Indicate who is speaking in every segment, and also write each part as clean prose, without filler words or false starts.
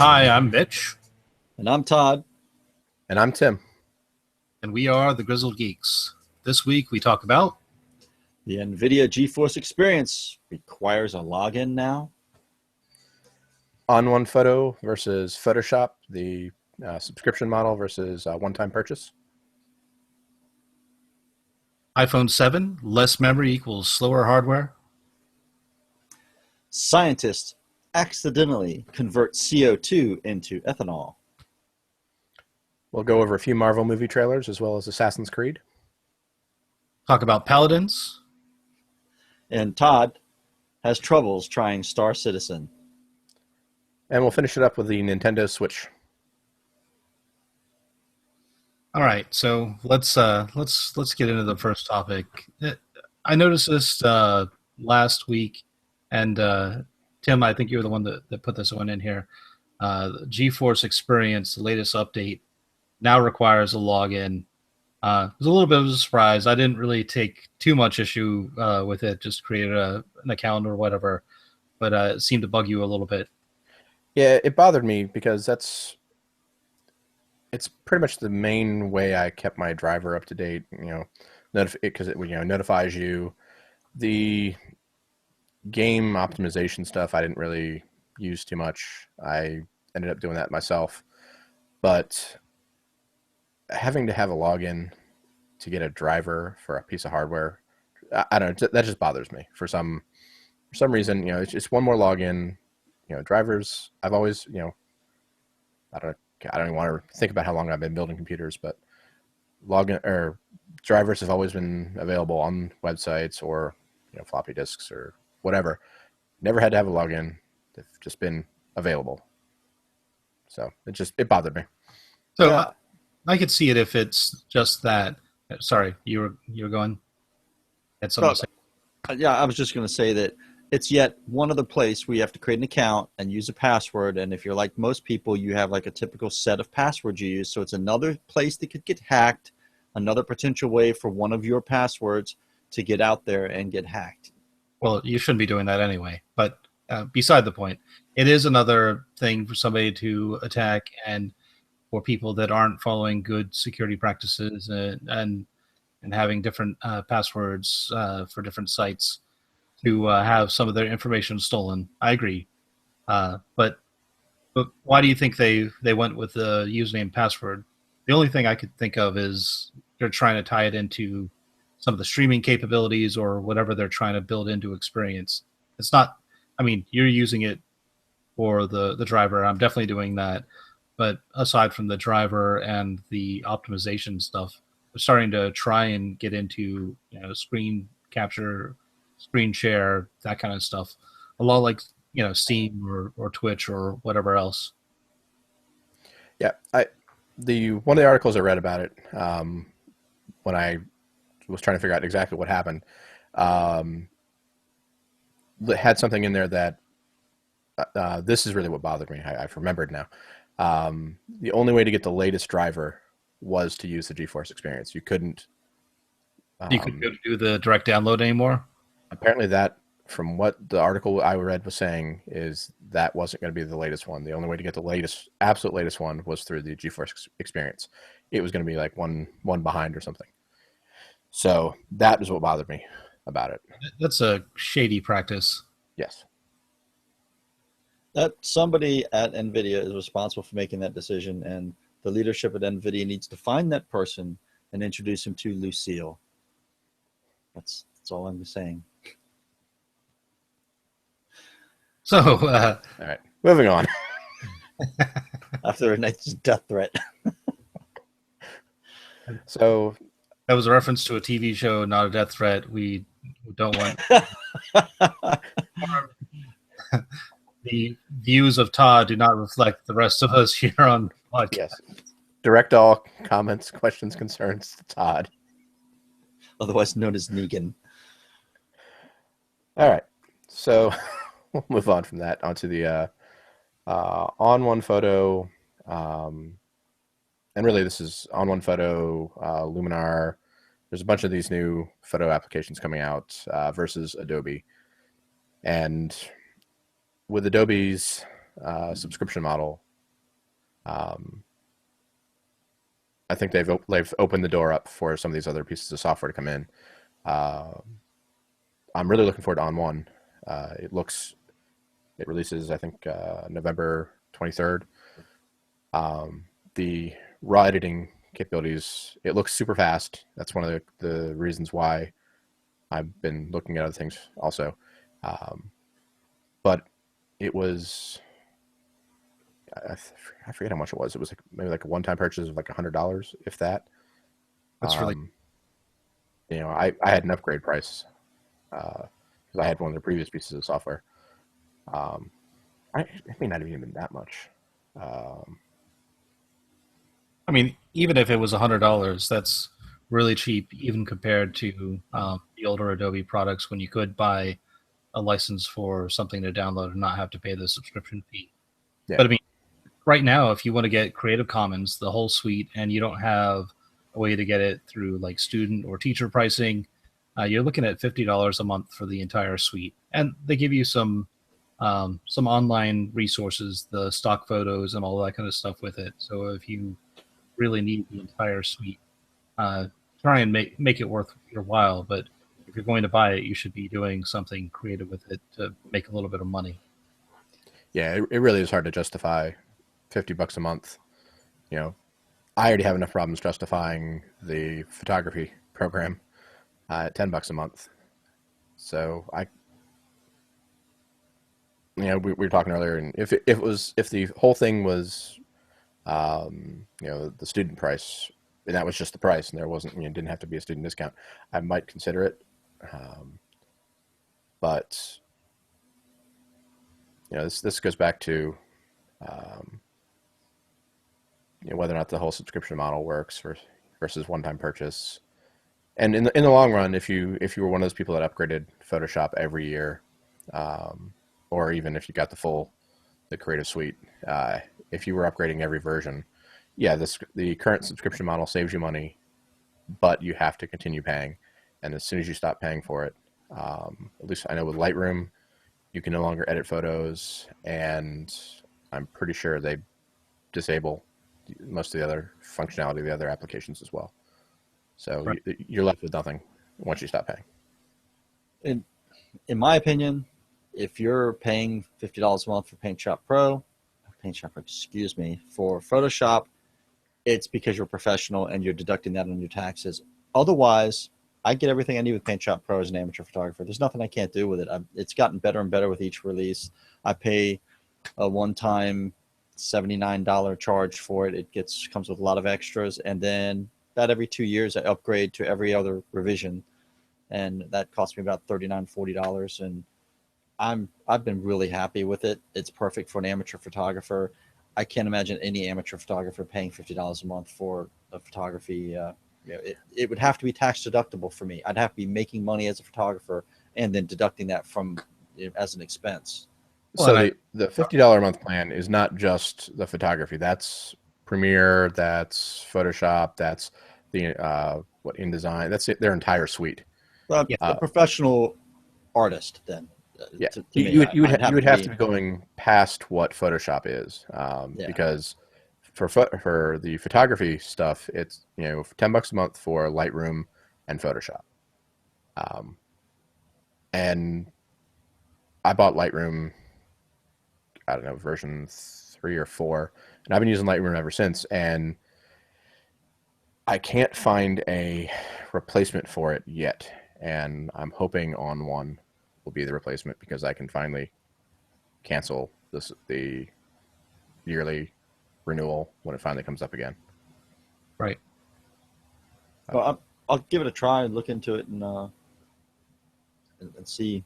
Speaker 1: Hi, I'm Mitch,
Speaker 2: And I'm Todd.
Speaker 3: And I'm Tim.
Speaker 1: and we are the Grizzled Geeks. This week we talk about
Speaker 2: The Nvidia Geforce Experience requires a login now.
Speaker 3: On1 Photo versus Photoshop, the subscription model versus one-time purchase.
Speaker 1: iPhone 7, less memory equals slower hardware.
Speaker 2: Scientists accidentally convert CO2 into ethanol.
Speaker 3: We'll go over a few Marvel movie trailers as well as Assassin's Creed.
Speaker 1: Talk about Paladins.
Speaker 2: And Todd has troubles trying Star Citizen.
Speaker 3: And we'll finish it up with the Nintendo Switch.
Speaker 1: All right, so let's get into the first topic. I noticed this last week, and Tim, I think you were the one that put this one in here. The GeForce Experience, the latest update, now requires a login. It was a little bit of a surprise. I didn't really take too much issue with it, just created an account or whatever, but it seemed to bug you a little bit.
Speaker 3: Yeah, it bothered me because it's pretty much the main way I kept my driver up to date. Because it notifies you. The game optimization stuff I didn't really use too much. I ended up doing that myself, but having to have a login to get a driver for a piece of hardware, I don't know, that just bothers me for some reason. It's just one more login. Drivers, I've always, I don't even want to think about how long I've been building computers, but login or drivers have always been available on websites or floppy disks or whatever. Never had to have a login. They've just been available. So it bothered me.
Speaker 1: So
Speaker 2: Yeah.
Speaker 1: I could see it if it's just that. Sorry, you were going. Had something to say.
Speaker 2: Yeah, I was just going to say that it's yet one other place where you have to create an account and use a password. And if you're like most people, you have like a typical set of passwords you use. So it's another place that could get hacked, another potential way for one of your passwords to get out there and get hacked.
Speaker 1: Well, you shouldn't be doing that anyway. But beside the point, it is another thing for somebody to attack, and for people that aren't following good security practices and having different passwords for different sites to have some of their information stolen. I agree. But why do you think they went with the username and password? The only thing I could think of is they're trying to tie it into some of the streaming capabilities or whatever they're trying to build into Experience. It's not, I mean, you're using it for the driver. I'm definitely doing that. But aside from the driver and the optimization stuff, we're starting to try and get into screen capture, screen share, that kind of stuff. A lot like Steam or Twitch or whatever else.
Speaker 3: Yeah, one of the articles I read about it when I was trying to figure out exactly what happened, had something in there that this is really what bothered me. I've remembered now. The only way to get the latest driver was to use the GeForce Experience. You couldn't.
Speaker 1: You couldn't go to do the direct download anymore?
Speaker 3: Apparently that, from what the article I read was saying, is that wasn't going to be the latest one. The only way to get the absolute latest one was through the GeForce Experience. It was going to be like one behind or something. So that was what bothered me about it.
Speaker 1: That's a shady practice.
Speaker 3: Yes.
Speaker 2: That somebody at NVIDIA is responsible for making that decision, and the leadership at NVIDIA needs to find that person and introduce him to Lucille. That's all I'm saying.
Speaker 1: So,
Speaker 3: all right, moving on.
Speaker 2: After a night's death threat.
Speaker 3: So
Speaker 1: that was a reference to a TV show, not a death threat. We don't want the views of Todd do not reflect the rest of us here on the podcast.
Speaker 3: Yes. Direct all comments, questions, concerns to Todd.
Speaker 2: Otherwise known as Negan.
Speaker 3: All right. So we'll move on from that onto the On1 Photo. And really, this is On1 Photo, Luminar. There's a bunch of these new photo applications coming out versus Adobe. And with Adobe's subscription model, Um, I think they've opened the door up for some of these other pieces of software to come in. Uh, I'm really looking forward to On1. It releases, I think, November 23rd. The raw editing capabilities, it looks super fast. That's one of the reasons why I've been looking at other things also. But it was, I forget how much it was. It was like maybe like a one-time purchase of like $100, if that.
Speaker 1: That's really
Speaker 3: I had an upgrade price because I had one of the previous pieces of software. It may not have even been that much.
Speaker 1: I mean, even if it was $100, that's really cheap, even compared to the older Adobe products when you could buy a license for something to download and not have to pay the subscription fee.
Speaker 3: Yeah.
Speaker 1: But I mean, right now, if you want to get Creative Commons, the whole suite, and you don't have a way to get it through like student or teacher pricing, you're looking at $50 a month for the entire suite. And they give you some online resources, the stock photos and all that kind of stuff with it. So if you really need the entire suite, try and make it worth your while. But if you're going to buy it, you should be doing something creative with it to make a little bit of money.
Speaker 3: Yeah, it really is hard to justify $50 a month. I already have enough problems justifying the photography program at $10 a month. So we were talking earlier, and if the whole thing was, the student price, and that was just the price, and there wasn't, didn't have to be a student discount, I might consider it. But this goes back to whether or not the whole subscription model works versus one-time purchase. And in the long run, if you were one of those people that upgraded Photoshop every year, or even if you got the Creative Suite, if you were upgrading every version, the current subscription model saves you money, but you have to continue paying. And as soon as you stop paying for it, at least I know with Lightroom, you can no longer edit photos, and I'm pretty sure they disable most of the other functionality of the other applications as well. So
Speaker 1: right.
Speaker 3: You're left with nothing once you stop paying.
Speaker 2: In my opinion, if you're paying $50 a month for for Photoshop, it's because you're a professional and you're deducting that on your taxes. Otherwise, I get everything I need with PaintShop Pro as an amateur photographer. There's nothing I can't do with it. It's gotten better and better with each release. I pay a one-time $79 charge for it. It comes with a lot of extras, and then about every 2 years I upgrade to every other revision, and that costs me about $39, $40. And I've been really happy with it. It's perfect for an amateur photographer. I can't imagine any amateur photographer paying $50 a month for a photography. It would have to be tax deductible for me. I'd have to be making money as a photographer and then deducting that from as an expense.
Speaker 3: So the $50 a month plan is not just the photography. That's Premiere, that's Photoshop, that's the InDesign. That's their entire suite.
Speaker 2: Well, a professional artist then.
Speaker 3: Yeah,
Speaker 2: to
Speaker 3: you would have to be going past what Photoshop is, because for the photography stuff, it's $10 a month for Lightroom and Photoshop. And I bought Lightroom, I don't know, version 3 or 4, and I've been using Lightroom ever since, and I can't find a replacement for it yet, and I'm hoping On1 will be the replacement because I can finally cancel the yearly renewal when it finally comes up again.
Speaker 1: Right.
Speaker 2: Well, I'll give it a try and look into it and see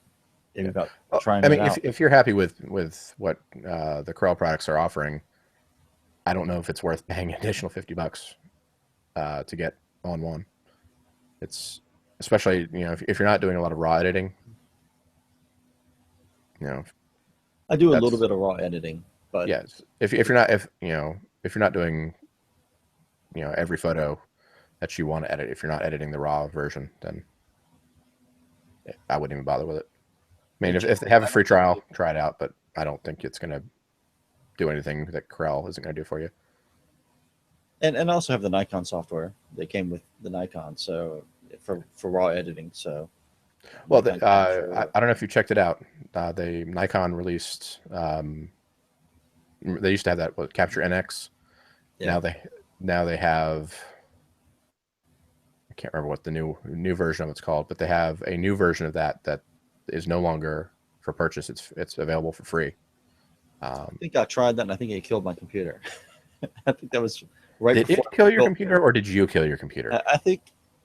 Speaker 2: maybe about trying it out.
Speaker 3: If you're happy with what the Corel products are offering, I don't know if it's worth paying an additional $50 to get On1. It's especially if you're not doing a lot of raw editing.
Speaker 2: I do a little bit of raw editing, but
Speaker 3: yes, if you're not doing every photo that you want to edit, if you're not editing the raw version, then I wouldn't even bother with it. I mean, if they have a free trial, try it out, but I don't think it's going to do anything that Corel isn't going to do for you.
Speaker 2: and also have the Nikon software that came with the Nikon, so for raw editing. So
Speaker 3: Well,
Speaker 2: Nikon Capture.
Speaker 3: I don't know if you checked it out. They Nikon released. They used to have that Capture NX.
Speaker 2: Yeah.
Speaker 3: Now they have. I can't remember what the new version of it's called, but they have a new version of that is no longer for purchase. It's available for free.
Speaker 2: I think I tried that, and I think it killed my computer. I think that was right
Speaker 3: Did
Speaker 2: before
Speaker 3: it kill your
Speaker 2: built
Speaker 3: computer, or did you kill your computer?
Speaker 2: I think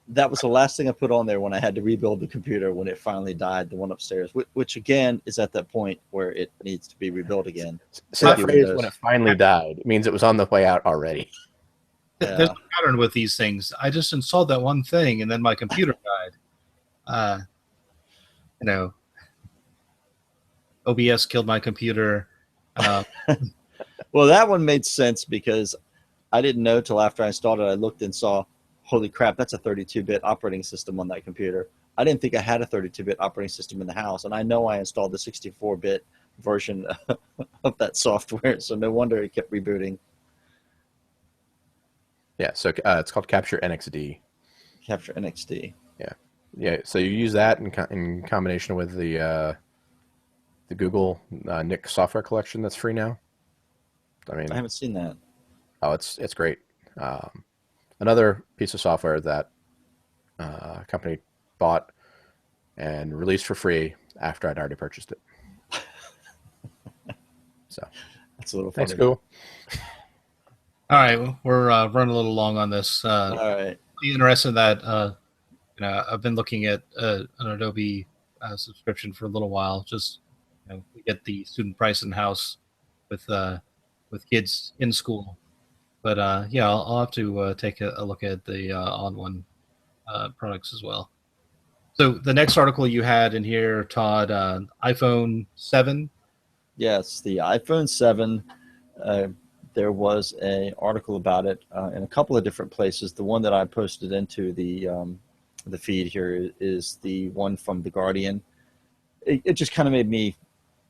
Speaker 2: that was the last thing I put on there when I had to rebuild the computer when it finally died, the one upstairs, which again is at that point where it needs to be rebuilt again.
Speaker 3: So that
Speaker 2: Maybe
Speaker 3: phrase,
Speaker 2: Windows.
Speaker 3: when it finally died, it means it was on the way out already.
Speaker 1: There's
Speaker 2: Yeah.
Speaker 1: a pattern with these things. I just installed that one thing, and then my computer died. You know, OBS killed my computer.
Speaker 2: Well, that one made sense because I didn't know till after I installed it. I looked and saw, holy crap, that's a 32-bit operating system on that computer. I didn't think I had a 32-bit operating system in the house, and I know I installed the 64-bit version of that software, so no wonder it kept rebooting.
Speaker 3: Yeah, so it's called Capture NXD.
Speaker 2: Capture NXD.
Speaker 3: Yeah, so you use that in combination with the Google Nick software collection that's free now. I mean,
Speaker 2: I haven't seen that.
Speaker 3: oh, it's great. Another piece of software that company bought and released for free after I'd already purchased it. So
Speaker 2: That's a little funny.
Speaker 3: thanks, Google.
Speaker 1: All right, well, we're running a little long on this.
Speaker 2: All right.
Speaker 1: Be interested in that. I've been looking at an Adobe subscription for a little while. Just we get the student price in house with kids in school. But yeah, I'll have to take a look at the On1 products as well. So the next article you had in here, Todd, iPhone 7.
Speaker 2: Yes, the iPhone 7. There was an article about it in a couple of different places. The one that I posted into the feed here is the one from The Guardian. It just kind of made me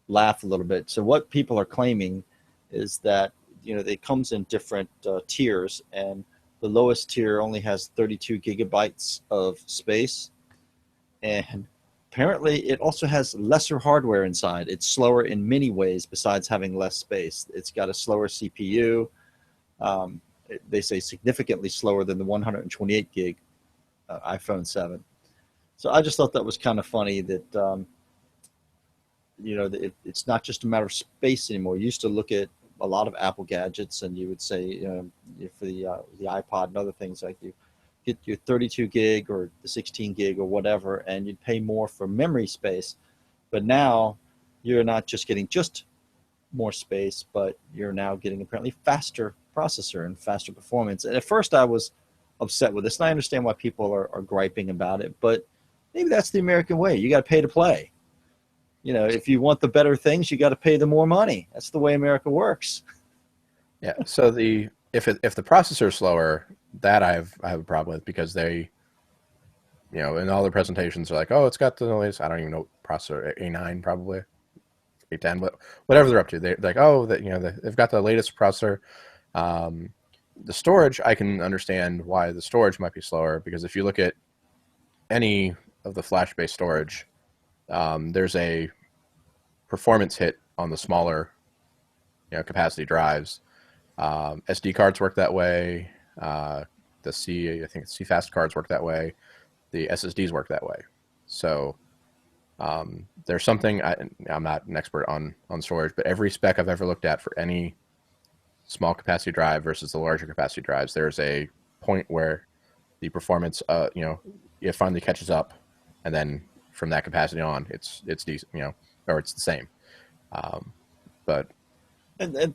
Speaker 2: laugh a little bit. So what people are claiming is that it comes in different tiers, and the lowest tier only has 32 gigabytes of space, and apparently it also has lesser hardware inside. It's slower in many ways besides having less space. It's got a slower CPU. They say significantly slower than the 128 gig iPhone 7. So I just thought that was kind of funny that it's not just a matter of space anymore. You used to look at a lot of Apple gadgets, and you would say, for the iPod and other things, like you get your 32 gig or the 16 gig or whatever, and you'd pay more for memory space. But now you're not just getting just more space, but you're now getting apparently faster processor and faster performance. And at first I was upset with this, and I understand why people are griping about it, but maybe that's the American way. You got to pay to play. If you want the better things, you got to pay the more money. That's the way America works.
Speaker 3: Yeah. So if the processor is slower, that I have a problem with, because they, in all their presentations are like, oh, it's got the latest. I don't even know processor, A9 probably, A10, whatever they're up to. They're like, oh, that they've got the latest processor. The storage, I can understand why the storage might be slower, because if you look at any of the flash-based storage, there's a performance hit on the smaller, capacity drives. SD cards work that way. I think CFast cards work that way. The SSDs work that way. So there's something. I'm not an expert on storage, but every spec I've ever looked at for any small capacity drive versus the larger capacity drives, there's a point where the performance, it finally catches up, and then from that capacity on, it's decent, or it's the same. But
Speaker 2: And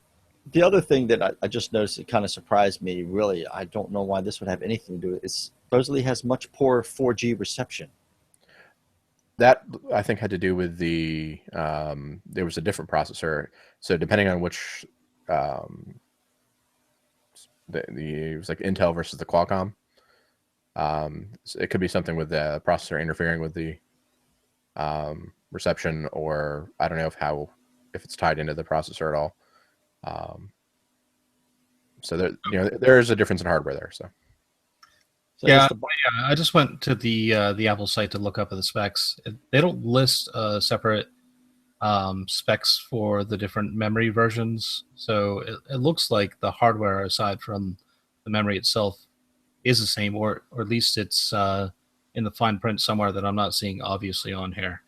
Speaker 2: the other thing that I just noticed, it kind of surprised me, really, I don't know why this would have anything to do with it, is supposedly has much poorer 4G reception.
Speaker 3: that, I think, had to do with there was a different processor. So depending on which, it was like Intel versus the Qualcomm. So it could be something with the processor interfering with the reception, or I don't know if it's tied into the processor at all. So there's a difference in hardware there. So
Speaker 1: Yeah, I just went to the Apple site to look up at the specs. They don't list separate specs for the different memory versions, so it looks like the hardware, aside from the memory itself, is the same, or at least it's in the fine print somewhere that I'm not seeing obviously on here.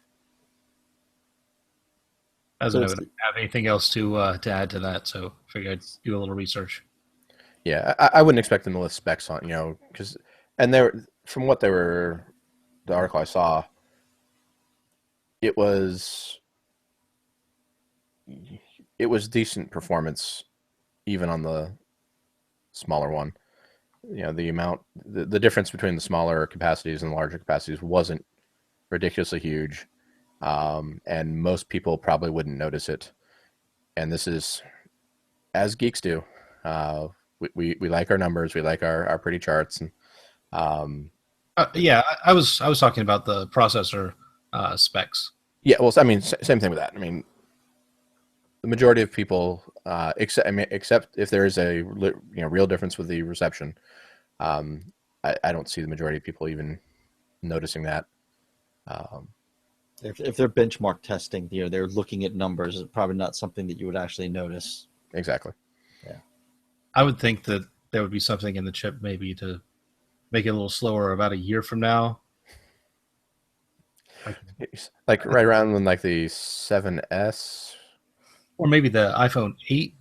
Speaker 1: As I don't have anything else to add to that, so I figured I'd do a little research.
Speaker 3: Yeah, I wouldn't expect them to list specs on, because, and from what the article I saw, it was decent performance even on the smaller one. The difference between the smaller capacities and the larger capacities wasn't ridiculously huge. And most people probably wouldn't notice it. And this is, as geeks do, we like our numbers, we like our pretty charts, and
Speaker 1: yeah, I was talking about the processor specs.
Speaker 3: Yeah, well, I mean, same thing with that. I mean, the majority of people, except if there is a real difference with the reception, I don't see the majority of people even noticing that.
Speaker 2: If they're benchmark testing, they're looking at numbers. It's probably not something that you would actually notice.
Speaker 3: Exactly.
Speaker 2: Yeah.
Speaker 1: I would think that there would be something in the chip maybe to make it a little slower about a year from now.
Speaker 3: Like right around when like the 7S,
Speaker 1: or maybe the iPhone 8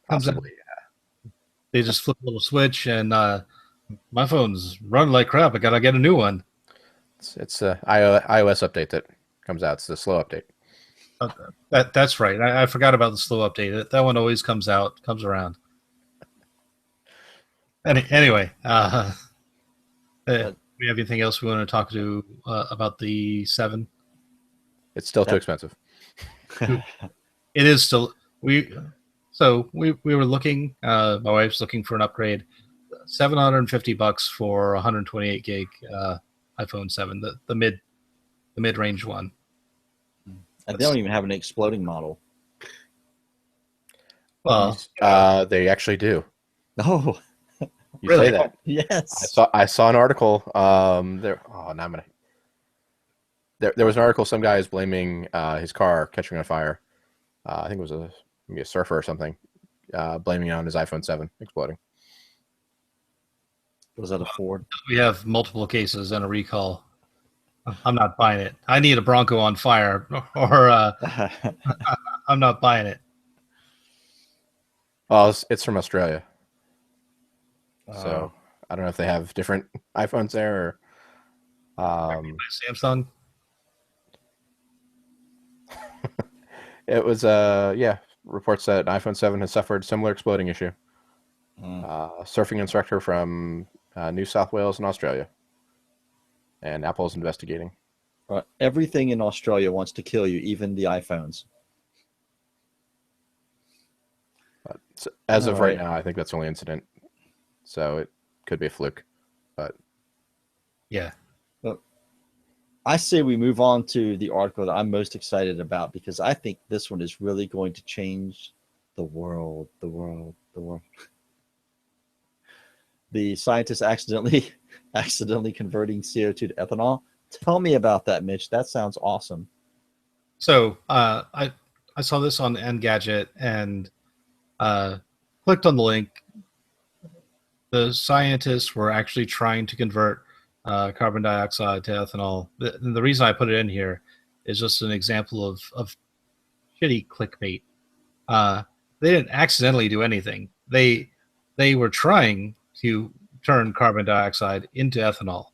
Speaker 1: comes out.
Speaker 3: possibly. Yeah.
Speaker 1: They just flip a little switch, and my phone's running like crap. I gotta get a new one.
Speaker 3: It's a iOS update that comes out. It's the slow update.
Speaker 1: That's right. I forgot about the slow update. That one always comes around. Anyway, do we have anything else we want to talk to about the 7?
Speaker 3: It's still too expensive.
Speaker 1: It is still. We were looking. My wife's looking for an upgrade. $750 for 128 gig iPhone 7, the mid range one.
Speaker 2: And they don't even have an exploding model.
Speaker 1: Well,
Speaker 3: they actually do.
Speaker 2: Oh,
Speaker 3: you
Speaker 1: really?
Speaker 3: Say that?
Speaker 2: Yes.
Speaker 3: I saw an article. There. Oh, now I'm gonna. There was an article. Some guy is blaming his car catching on fire. I think it was maybe a surfer or something. Blaming it on his iPhone 7 exploding.
Speaker 2: Was that a Ford?
Speaker 1: We have multiple cases and a recall. I'm not buying it. I need a Bronco on fire, or I'm not buying it.
Speaker 3: Well, it's from Australia, so I don't know if they have different iPhones there. Or,
Speaker 1: Samsung.
Speaker 3: It was reports that iPhone 7 has suffered similar exploding issue. Surfing instructor from New South Wales in Australia, and Apple's investigating.
Speaker 2: Everything in Australia wants to kill you, even the iPhones.
Speaker 3: But as of right now, I think that's the only incident. So it could be a fluke, but
Speaker 1: yeah.
Speaker 2: I say we move on to the article that I'm most excited about, because I think this one is really going to change the world. The scientists accidentally converting CO2 to ethanol. Tell me about that, Mitch. That sounds awesome.
Speaker 1: So I saw this on Engadget and clicked on the link. The scientists were actually trying to convert carbon dioxide to ethanol. The reason I put it in here is just an example of shitty clickbait. They didn't accidentally do anything. They were trying to turn carbon dioxide into ethanol.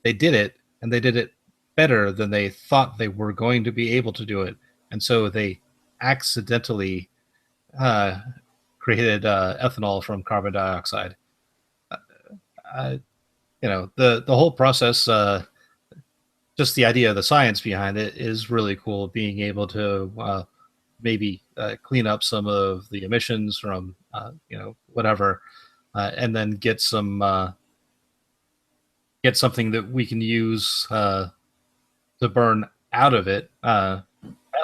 Speaker 1: They did it, and they did it better than they thought they were going to be able to do it. And so they accidentally created ethanol from carbon dioxide. The whole process, just the idea of the science behind it is really cool. Being able to maybe clean up some of the emissions from whatever, and then get something that we can use to burn out of it. That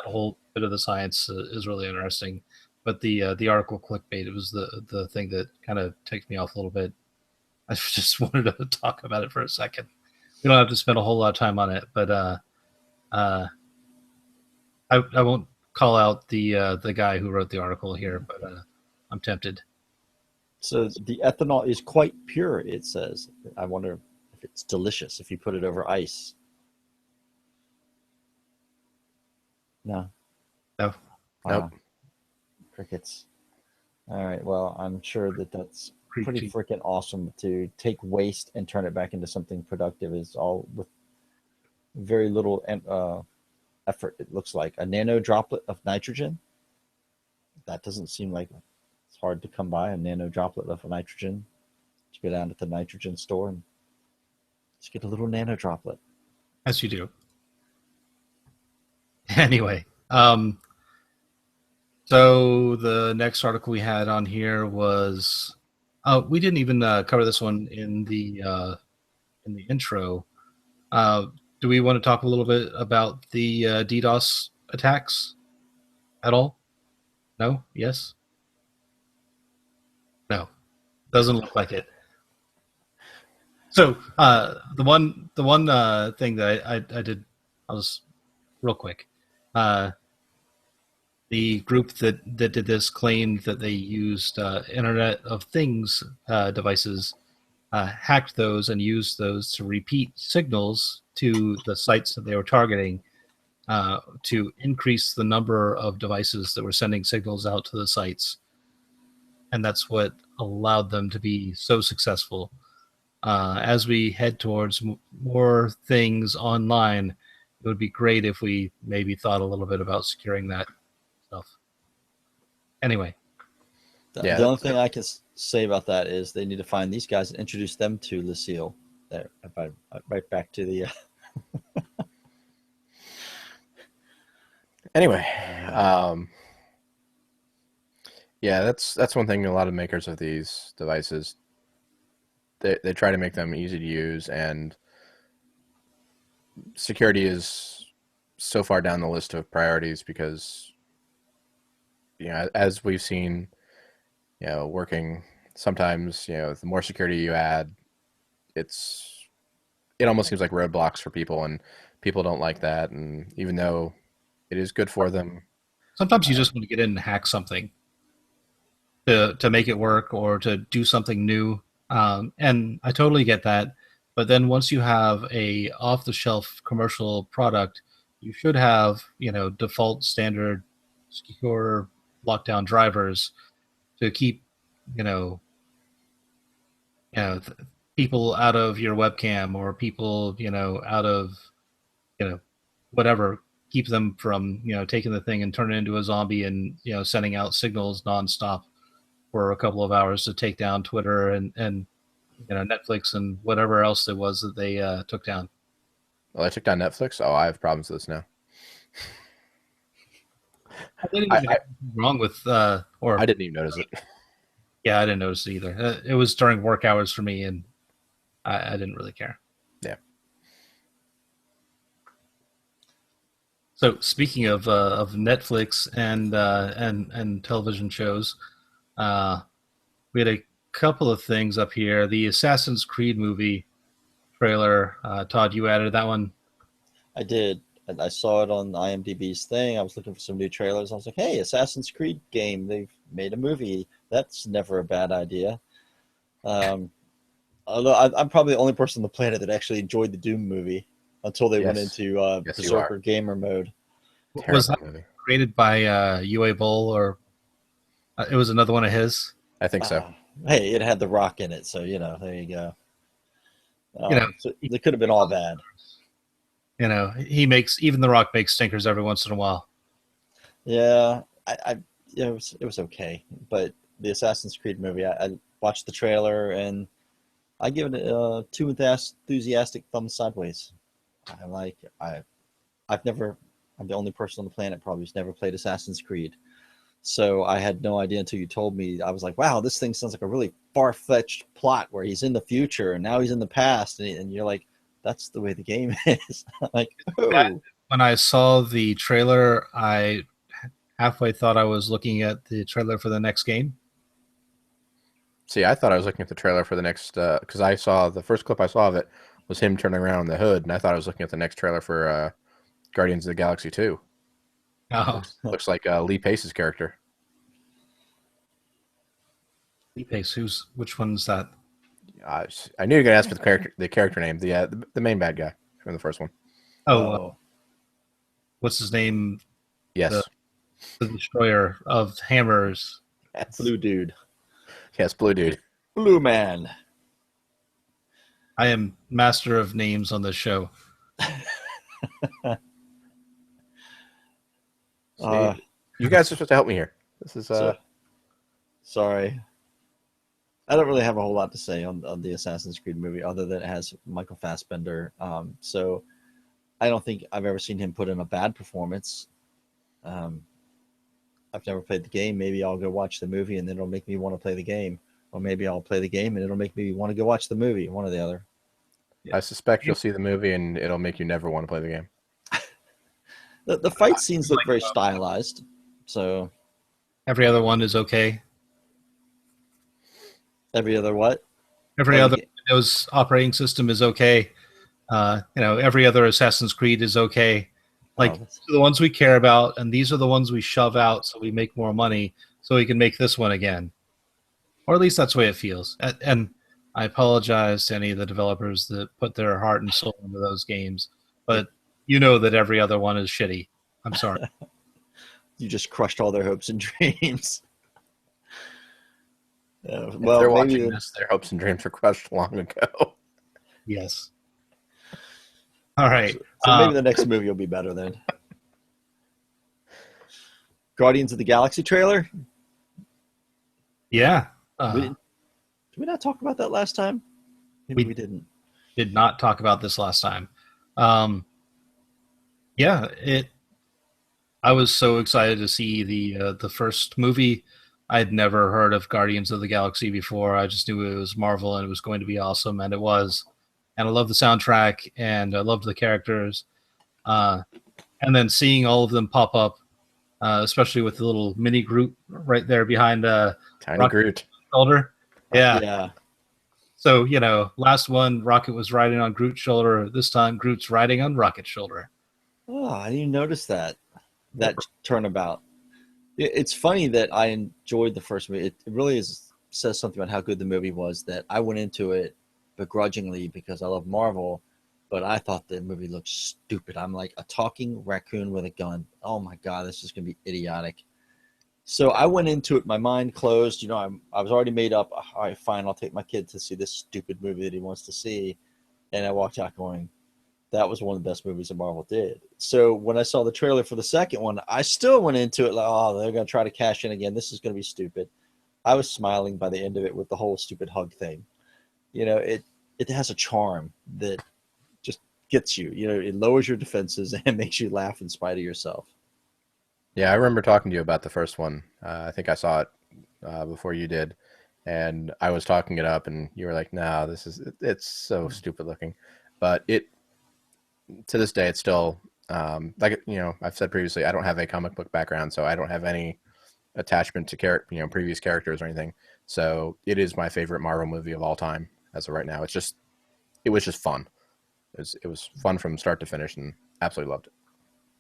Speaker 1: whole bit of the science is really interesting. but the article clickbait, it was the thing that kind of ticked me off a little bit. I just wanted to talk about it for a second. We don't have to spend a whole lot of time on it, but I won't call out the guy who wrote the article here, but I'm tempted.
Speaker 2: So the ethanol is quite pure, it says. I wonder if it's delicious if you put it over ice. No.
Speaker 1: No.
Speaker 3: Nope.
Speaker 2: Crickets. All right. Well, I'm sure that's pretty
Speaker 1: Cheap.
Speaker 2: freaking awesome to take waste and turn it back into something productive. Is all with very little effort. It looks like a nano droplet of nitrogen. That doesn't seem like it's hard to come by. A nano droplet of nitrogen. You go down to the nitrogen store and just get a little nano droplet.
Speaker 1: As you do. Anyway, so the next article we had on here was, we didn't even cover this one in the intro. Do we want to talk a little bit about the DDoS attacks at all? No? Yes? No. Doesn't look like it. So the one thing that I did, I'll just real quick. The group that did this claimed that they used Internet of Things devices, hacked those and used those to repeat signals to the sites that they were targeting to increase the number of devices that were sending signals out to the sites. And that's what allowed them to be so successful. As we head towards more things online, it would be great if we maybe thought a little bit about securing that stuff. Anyway.
Speaker 2: The only thing I can say about that is they need to find these guys and introduce them to Lucille. There, right back to the.
Speaker 3: Anyway, yeah, that's one thing. A lot of makers of these devices, they try to make them easy to use, and security is so far down the list of priorities because, as we've seen, working sometimes, the more security you add, it almost seems like roadblocks for people, and people don't like that. And even though it is good for them,
Speaker 1: sometimes you just want to get in and hack something to make it work or to do something new. And I totally get that. But then once you have a off-the-shelf commercial product, you should have, default standard secure lockdown drivers to keep, people out of your webcam or people, out of, whatever, keep them from, taking the thing and turning it into a zombie and, sending out signals nonstop for a couple of hours to take down Twitter and Netflix and whatever else it was that they took down.
Speaker 3: Well, I took down Netflix. Oh, I have problems with this now.
Speaker 1: I didn't even know wrong with or
Speaker 3: I didn't even notice it.
Speaker 1: Yeah, I didn't notice it either. It was during work hours for me, and I didn't really care.
Speaker 3: Yeah.
Speaker 1: So speaking of Netflix and television shows, we had a couple of things up here. The Assassin's Creed movie trailer. Todd, you added that one?
Speaker 2: I did. I saw it on IMDb's thing. I was looking for some new trailers. I was like, hey, Assassin's Creed game. They've made a movie. That's never a bad idea. Although I'm probably the only person on the planet that actually enjoyed the Doom movie until they went into Berserker gamer mode.
Speaker 1: Was that created by UA Bull, or it was another one of his?
Speaker 3: I think so.
Speaker 2: Hey, it had The Rock in it, so there you go. So they could have been all bad.
Speaker 1: Even The Rock makes stinkers every once in a while.
Speaker 2: Yeah, it was okay, but the Assassin's Creed movie, I watched the trailer and I give it two enthusiastic thumbs sideways. I'm the only person on the planet probably who's never played Assassin's Creed. So I had no idea until you told me. I was like, wow, this thing sounds like a really far-fetched plot where he's in the future and now he's in the past. And you're like, that's the way the game is. Like, oh.
Speaker 1: When I saw the trailer, I halfway thought I was looking at the trailer for the next game.
Speaker 3: See, I thought I was looking at the trailer for the next because I saw the first clip I saw of it was him turning around the hood, and I thought I was looking at the next trailer for Guardians of the Galaxy 2.
Speaker 1: Oh,
Speaker 3: Looks like Lee Pace's character.
Speaker 1: Lee Pace, which one's that?
Speaker 3: I knew you were gonna ask for the character name, the main bad guy from the first one.
Speaker 1: Oh, what's his name?
Speaker 3: Yes,
Speaker 1: The destroyer of hammers.
Speaker 3: yes,
Speaker 2: Blue dude.
Speaker 3: yes, blue dude.
Speaker 2: Blue man.
Speaker 1: I am master of names on this show.
Speaker 3: You guys are supposed to help me here. This is
Speaker 2: sorry. I don't really have a whole lot to say on the Assassin's Creed movie other than it has Michael Fassbender. So I don't think I've ever seen him put in a bad performance. I've never played the game. Maybe I'll go watch the movie and then it'll make me want to play the game. Or maybe I'll play the game and it'll make me want to go watch the movie. One or the other.
Speaker 3: I suspect you'll see the movie and it'll make you never want to play the game.
Speaker 2: The fight scenes look very stylized. So
Speaker 1: Every other one is okay.
Speaker 2: every other what?
Speaker 1: Every other Windows operating system is okay. Every other Assassin's Creed is okay. Like the ones we care about, and these are the ones we shove out so we make more money so we can make this one again. Or at least that's the way it feels. And I apologize to any of the developers that put their heart and soul into those games, but you know that every other one is shitty. I'm sorry.
Speaker 2: You just crushed all their hopes and dreams.
Speaker 3: Well, if they're watching this, their hopes and dreams were crushed long ago.
Speaker 1: Yes. All right.
Speaker 2: So maybe the next movie will be better then. Guardians of the Galaxy trailer?
Speaker 1: Yeah.
Speaker 2: Did we not talk about that last time? Maybe we didn't.
Speaker 1: Did not talk about this last time. I was so excited to see the first movie. I'd never heard of Guardians of the Galaxy before. I just knew it was Marvel and it was going to be awesome, and it was. And I love the soundtrack, and I loved the characters. And then seeing all of them pop up, especially with the little mini Groot right there behind
Speaker 3: Tiny Groot
Speaker 1: shoulder. Yeah.
Speaker 2: Yeah.
Speaker 1: So, last one, Rocket was riding on Groot's shoulder. This time, Groot's riding on Rocket's shoulder.
Speaker 2: Oh, I didn't notice that turnabout. It's funny that I enjoyed the first movie. It really says something about how good the movie was that I went into it begrudgingly because I love Marvel, but I thought the movie looked stupid. I'm like, a talking raccoon with a gun. Oh my God, this is going to be idiotic. So I went into it, my mind closed. I was already made up. All right, fine, I'll take my kid to see this stupid movie that he wants to see. And I walked out going, that was one of the best movies that Marvel did. So when I saw the trailer for the second one, I still went into it like, oh, they're going to try to cash in again. This is going to be stupid. I was smiling by the end of it with the whole stupid hug thing. It has a charm that just gets you. It lowers your defenses and makes you laugh in spite of yourself.
Speaker 3: Yeah, I remember talking to you about the first one. I think I saw it before you did, and I was talking it up, and you were like, "No, it's so stupid looking." But to this day, it's still I've said previously, I don't have a comic book background, so I don't have any attachment to previous characters or anything. So it is my favorite Marvel movie of all time as of right now. It was just fun. It was fun from start to finish, and absolutely loved it.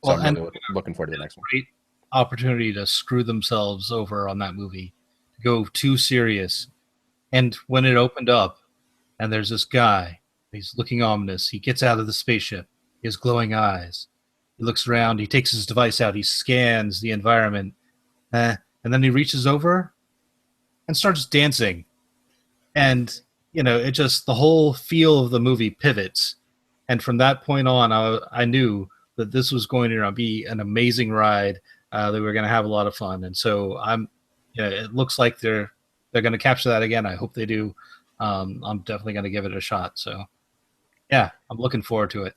Speaker 3: So I'm really looking forward to the next one.
Speaker 1: Great opportunity to screw themselves over on that movie, to go too serious. And when it opened up, and there's this guy, he's looking ominous. He gets out of the spaceship. He has glowing eyes. He looks around. He takes his device out. He scans the environment. And then he reaches over and starts dancing. And, it just, the whole feel of the movie pivots. And from that point on, I knew that this was going to be an amazing ride. That we were going to have a lot of fun. And so it looks like they're going to capture that again. I hope they do. I'm definitely going to give it a shot. So, yeah, I'm looking forward to it.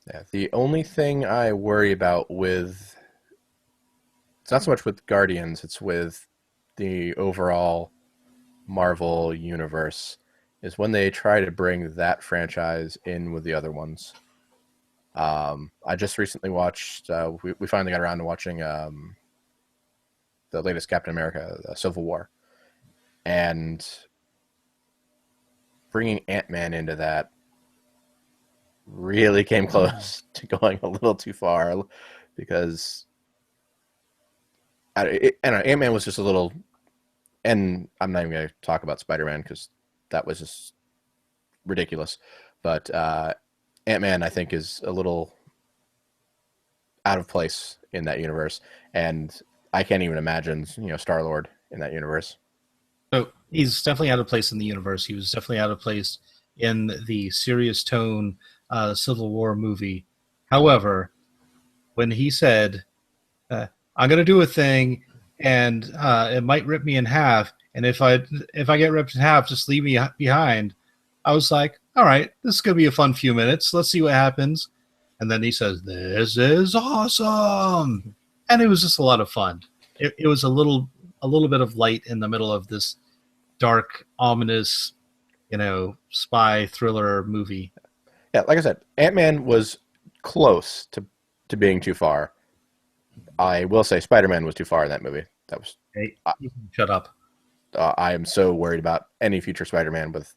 Speaker 3: Yeah, the only thing I worry about it's not so much with Guardians, it's with the overall Marvel universe, is when they try to bring that franchise in with the other ones. I just recently watched, we finally got around to watching the latest Captain America, Civil War, and bringing Ant-Man into that really came close to going a little too far, because Ant-Man was just a little, and I'm not even going to talk about Spider-Man because that was just ridiculous. But Ant-Man, I think, is a little out of place in that universe, and I can't even imagine, Star-Lord in that universe.
Speaker 1: So he's definitely out of place in the universe. He was definitely out of place in the serious tone Civil War movie. However, when he said, "I'm going to do a thing, and it might rip me in half, and if I get ripped in half, just leave me behind," I was like, "All right, this is going to be a fun few minutes. Let's see what happens." And then he says, "This is awesome," and it was just a lot of fun. It was a little bit of light in the middle of this dark, ominous, spy thriller movie.
Speaker 3: Yeah, like I said, Ant-Man was close to being too far. I will say Spider-Man was too far in that movie. That was.
Speaker 1: Hey, shut up.
Speaker 3: I am so worried about any future Spider-Man with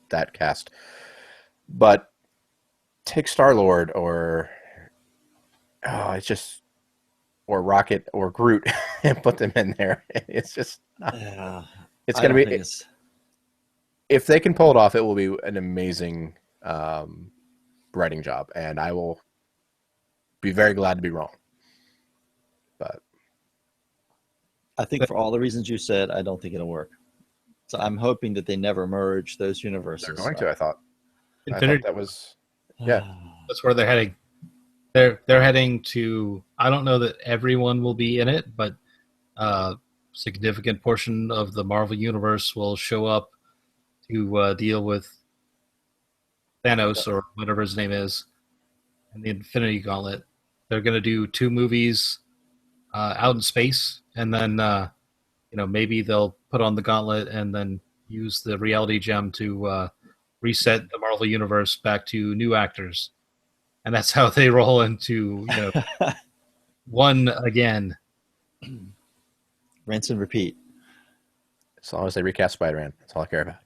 Speaker 3: that cast. But take Star-Lord or Rocket or Groot and put them in there. It's just it's going to be. If they can pull it off, it will be an amazing writing job, and I will be very glad to be wrong. But
Speaker 2: I think for all the reasons you said, I don't think it'll work. So I'm hoping that they never merge those universes.
Speaker 3: They're going to, I thought.
Speaker 1: Infinity,
Speaker 3: that was, yeah.
Speaker 1: That's where they're heading. They're heading to. I don't know that everyone will be in it, but a significant portion of the Marvel universe will show up to deal with Thanos or whatever his name is, and the Infinity Gauntlet. They're going to do 2 movies out in space, and then maybe they'll put on the Gauntlet and then use the reality gem to reset the Marvel universe back to new actors, and that's how they roll into one again.
Speaker 2: Rinse and repeat.
Speaker 3: As long as they recast Spider-Man, that's all I care about.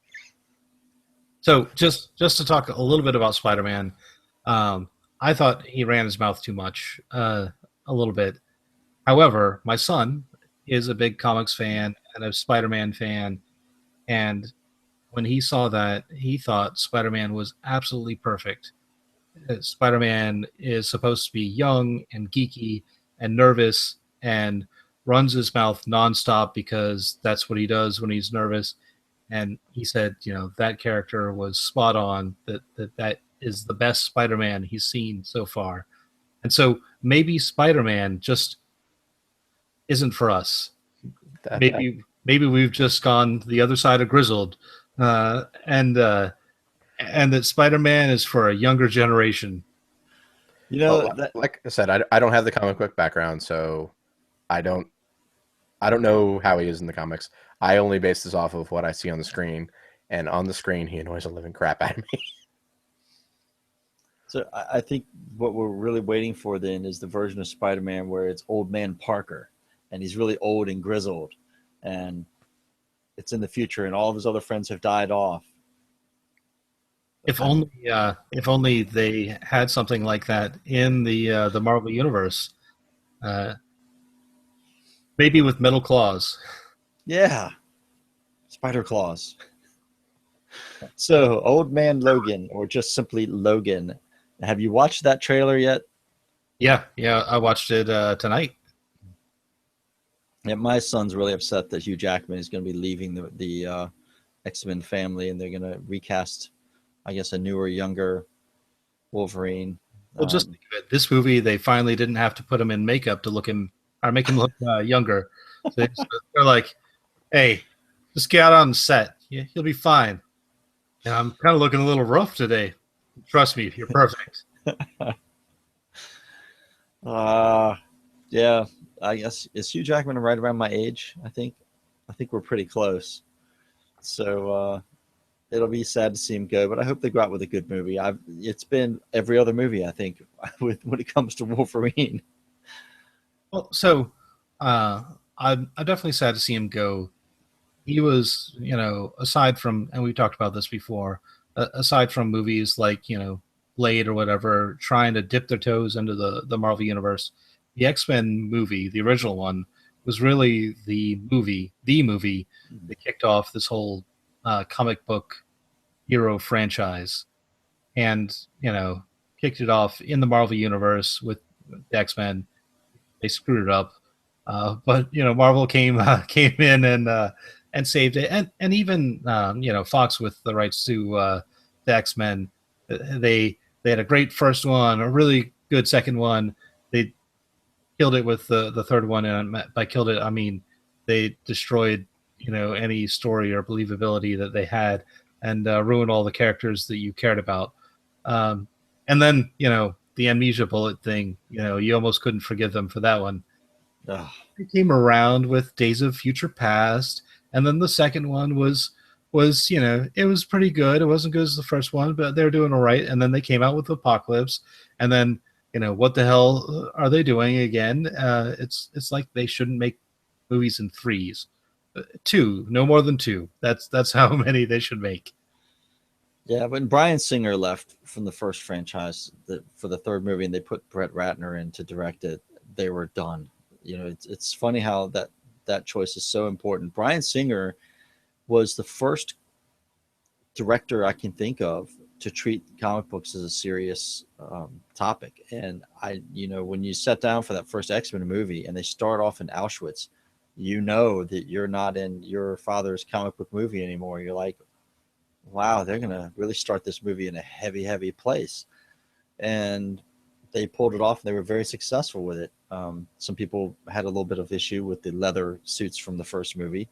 Speaker 1: So just to talk a little bit about Spider-Man, I thought he ran his mouth too much, a little bit. However, my son is a big comics fan and a Spider-Man fan, and when he saw that, he thought Spider-Man was absolutely perfect. Spider-Man is supposed to be young and geeky and nervous and runs his mouth nonstop because that's what he does when he's nervous. And he said, that character was spot on, that is the best Spider-Man he's seen so far. And so maybe Spider-Man just isn't for us. Maybe we've just gone the other side of Grizzled, and that Spider-Man is for a younger generation.
Speaker 3: Like I said, I don't have the comic book background, so I don't know how he is in the comics. I only base this off of what I see on the screen, and on the screen, he annoys the living crap out of me.
Speaker 2: So I think what we're really waiting for then is the version of Spider-Man where it's old man Parker, and he's really old and grizzled, and it's in the future, and all of his other friends have died off.
Speaker 1: If only they had something like that in the Marvel universe, maybe with metal claws.
Speaker 2: Yeah, spider claws. So, Old Man Logan, or just simply Logan. Have you watched that trailer yet?
Speaker 1: Yeah, I watched it tonight.
Speaker 2: Yeah, my son's really upset that Hugh Jackman is going to be leaving the X-Men family, and they're going to recast, I guess, a newer, younger Wolverine.
Speaker 1: Well, just think of it. This movie, they finally didn't have to put him in makeup to look him or make him look younger. So they're like, "Hey, just get out on set. Yeah, he'll be fine." And I'm kind of looking a little rough today. Trust me, you're perfect.
Speaker 2: Yeah, I guess is Hugh Jackman right around my age? I think we're pretty close. So it'll be sad to see him go, but I hope they go out with a good movie. It's been every other movie, I think, when it comes to Wolverine.
Speaker 1: Well, so uh, I'm definitely sad to see him go. He was, aside from, and we talked about this before, aside from movies like, Blade or whatever, trying to dip their toes into the Marvel universe, the X-Men movie, the original one, was really the movie that kicked off this whole comic book hero franchise, and kicked it off in the Marvel universe with the X-Men. They screwed it up, but Marvel came came in and saved it, and even Fox with the rights to the X Men. They had a great first one, a really good second one. They killed it with the third one, and by killed it I mean they destroyed any story or believability that they had, and ruined all the characters that you cared about. Um, and then the amnesia bullet thing. You almost couldn't forgive them for that one.
Speaker 2: Ugh.
Speaker 1: It came around with Days of Future Past, and then the second one was it was pretty good. It wasn't good as the first one, but they were doing all right. And then they came out with Apocalypse, and then what the hell are they doing again? It's like they shouldn't make movies in threes, two, no more than two. That's how many they should make.
Speaker 2: Yeah, when Bryan Singer left from the first franchise for the third movie, and they put Brett Ratner in to direct it, they were done. It's funny how that choice is so important. Bryan Singer was the first director I can think of to treat comic books as a serious topic. And when you sat down for that first X-Men movie and they start off in Auschwitz, that you're not in your father's comic book movie anymore. You're like, wow, they're going to really start this movie in a heavy, heavy place. And they pulled it off, and they were very successful with it. Some people had a little bit of issue with the leather suits from the first movie.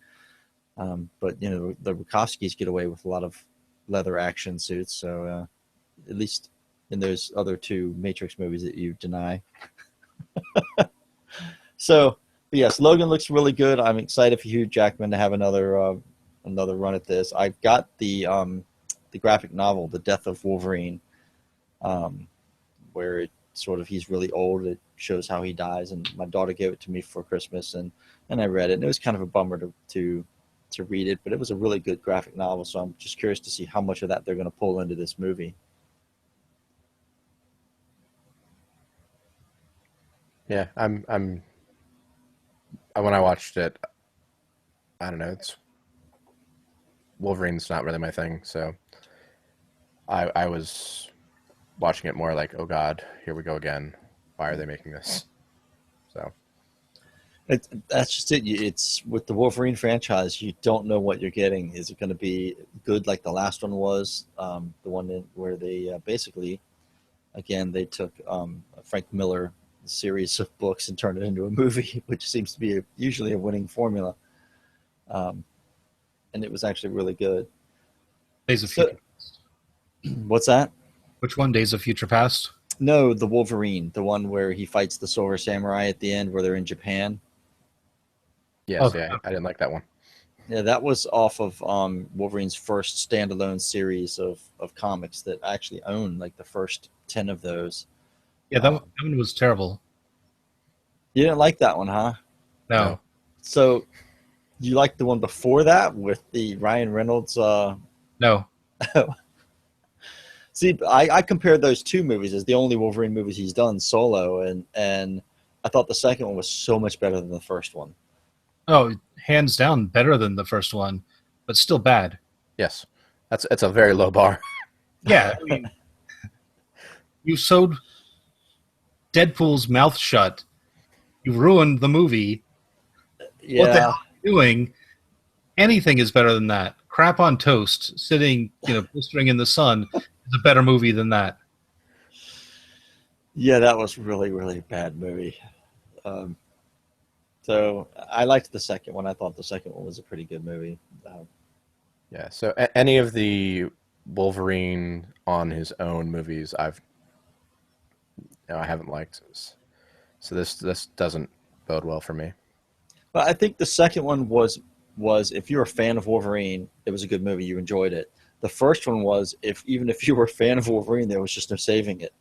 Speaker 2: But, the Wachowskis get away with a lot of leather action suits. So at least in those other two Matrix movies that you deny. So, yes, Logan looks really good. I'm excited for Hugh Jackman to have another run at this. I've got the graphic novel, The Death of Wolverine, where it sort of he's really old. It shows how he dies, and my daughter gave it to me for Christmas, and I read it. And it was kind of a bummer to read it, but it was a really good graphic novel. So I'm just curious to see how much of that they're going to pull into this movie.
Speaker 3: Yeah, when I watched it, I don't know, it's Wolverine's not really my thing, so I was watching it more like, oh God, here we go again. Why are they making this? So
Speaker 2: that's just it. It's with the Wolverine franchise, you don't know what you're getting. Is it going to be good like the last one was? The one where they basically, again, they took a Frank Miller series of books and turned it into a movie, which seems to be usually a winning formula. And it was actually really good.
Speaker 1: Days of Future Past.
Speaker 2: What's that?
Speaker 1: Which one? Days of Future Past?
Speaker 2: No, the Wolverine, the one where he fights the Silver Samurai at the end, where they're in Japan.
Speaker 3: yes,
Speaker 1: Oh.
Speaker 3: yeah, I didn't like that one.
Speaker 2: Yeah, that was off of Wolverine's first standalone series of comics that I actually own, like the first 10 of those.
Speaker 1: Yeah, that one was terrible.
Speaker 2: You didn't like that one, huh?
Speaker 1: No.
Speaker 2: So you liked the one before that with the Ryan Reynolds?
Speaker 1: No.
Speaker 2: See, I compared those two movies as the only Wolverine movies he's done solo, and I thought the second one was so much better than the first one.
Speaker 1: Oh, hands down better than the first one, but still bad.
Speaker 3: Yes, it's a very low bar.
Speaker 1: Yeah, I mean, you sewed Deadpool's mouth shut. You ruined the movie.
Speaker 2: Yeah.
Speaker 1: What the hell are you doing? Anything is better than that. Crap on toast, sitting, blistering in the sun, is a better movie than that.
Speaker 2: Yeah, that was really, really bad movie. So I liked the second one. I thought the second one was a pretty good movie.
Speaker 3: Yeah, so any of the Wolverine on his own movies, I haven't liked. So this doesn't bode well for me.
Speaker 2: But I think the second one was if you're a fan of Wolverine, it was a good movie. You enjoyed it. The first one was even if you were a fan of Wolverine, there was just no saving it.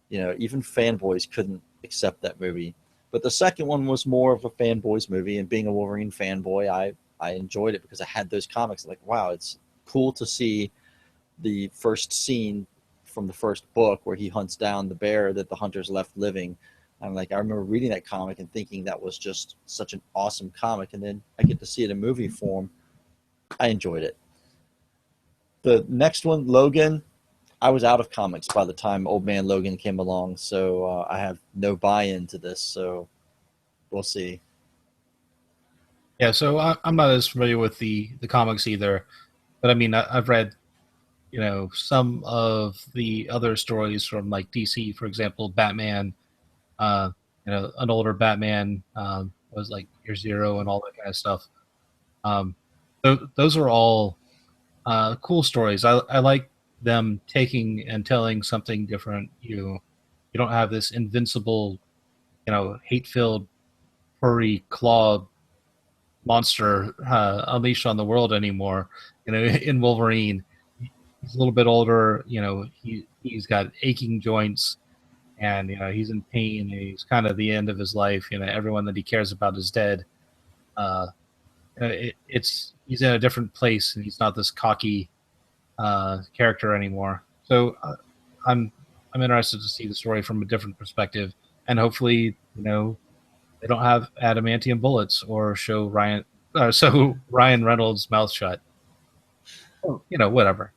Speaker 2: Even fanboys couldn't accept that movie. But the second one was more of a fanboys movie, and being a Wolverine fanboy, I enjoyed it because I had those comics. Like, wow, it's cool to see the first scene from the first book where he hunts down the bear that the hunters left living. I'm like, I remember reading that comic and thinking that was just such an awesome comic, and then I get to see it in movie form. I enjoyed it. The next one, Logan, I was out of comics by the time Old Man Logan came along, so I have no buy-in to this. So we'll see.
Speaker 1: Yeah, so I'm not as familiar with the comics either, but I mean I've read some of the other stories from like DC, for example, Batman. An older Batman was like Year Zero and all that kind of stuff. Um, those are all cool stories. I like them taking and telling something different. You don't have this invincible, hate-filled furry claw monster unleashed on the world anymore. In Wolverine, he's a little bit older. He's got aching joints, and he's in pain. And he's kind of the end of his life. Everyone that he cares about is dead. Uh, he's in a different place, and he's not this cocky character anymore. So I'm interested to see the story from a different perspective, and hopefully, they don't have adamantium bullets or show Ryan Reynolds' mouth shut. Whatever.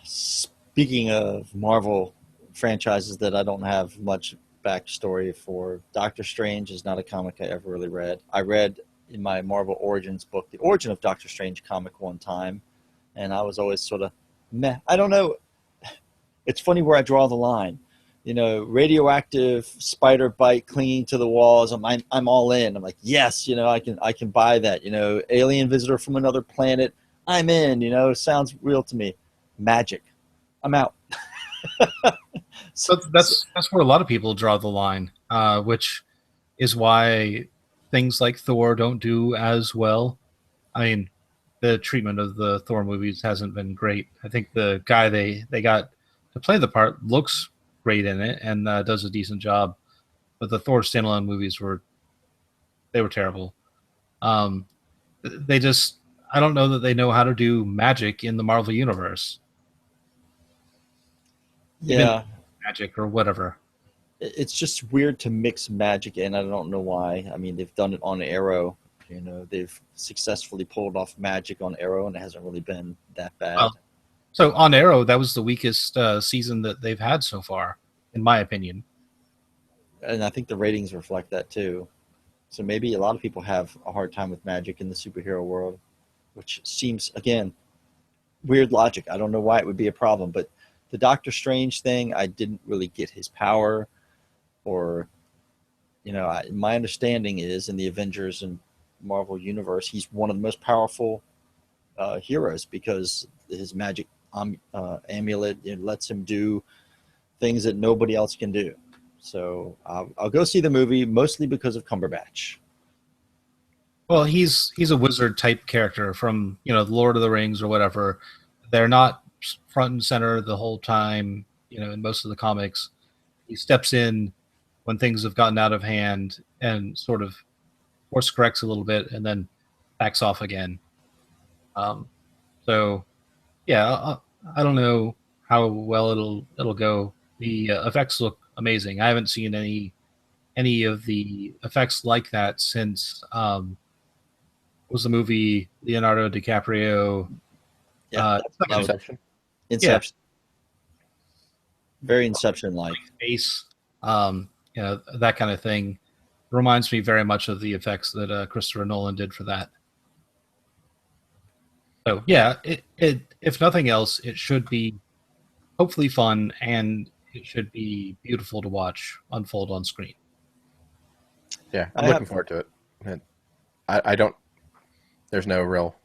Speaker 2: Speaking of Marvel franchises that I don't have much backstory for, Doctor Strange is not a comic I ever really read. I read in my Marvel Origins book the Origin of Doctor Strange comic one time, and I was always sort of meh. I don't know. It's funny where I draw the line. Radioactive spider bite clinging to the walls. I'm all in. I'm like, yes, I can buy that. Alien visitor from another planet. I'm in. Sounds real to me. Magic. I'm out.
Speaker 1: So that's where a lot of people draw the line, which is why things like Thor don't do as well. I mean, the treatment of the Thor movies hasn't been great. I think the guy they got to play the part looks great in it and does a decent job, but the Thor standalone movies were terrible. Um, they just I don't know that they know how to do magic in the Marvel universe.
Speaker 2: Yeah.
Speaker 1: Even magic or whatever.
Speaker 2: It's just weird to mix magic in. I don't know why. I mean, they've done it on Arrow. They've successfully pulled off magic on Arrow, and it hasn't really been that bad.
Speaker 1: Well, so on Arrow, that was the weakest season that they've had so far, in my opinion.
Speaker 2: And I think the ratings reflect that too. So maybe a lot of people have a hard time with magic in the superhero world, which seems, again, weird logic. I don't know why it would be a problem, but the Doctor Strange thing, I didn't really get his power, or my understanding is in the Avengers and Marvel universe, he's one of the most powerful heroes because his magic amulet lets him do things that nobody else can do. So I'll go see the movie mostly because of Cumberbatch.
Speaker 1: Well, he's a wizard type character from the Lord of the Rings or whatever. They're not front and center the whole time. In most of the comics, he steps in when things have gotten out of hand and sort of course corrects a little bit and then backs off again. So yeah, I don't know how well it'll go. The effects look amazing. I haven't seen any of the effects like that since was the movie Leonardo DiCaprio.
Speaker 2: Yeah,
Speaker 3: Inception.
Speaker 2: Inception. Yeah. Very Inception-like.
Speaker 1: Face, that kind of thing. Reminds me very much of the effects that Christopher Nolan did for that. So yeah, it if nothing else, it should be hopefully fun, and it should be beautiful to watch unfold on screen.
Speaker 3: Yeah, I'm looking forward to it. I don't. There's no real.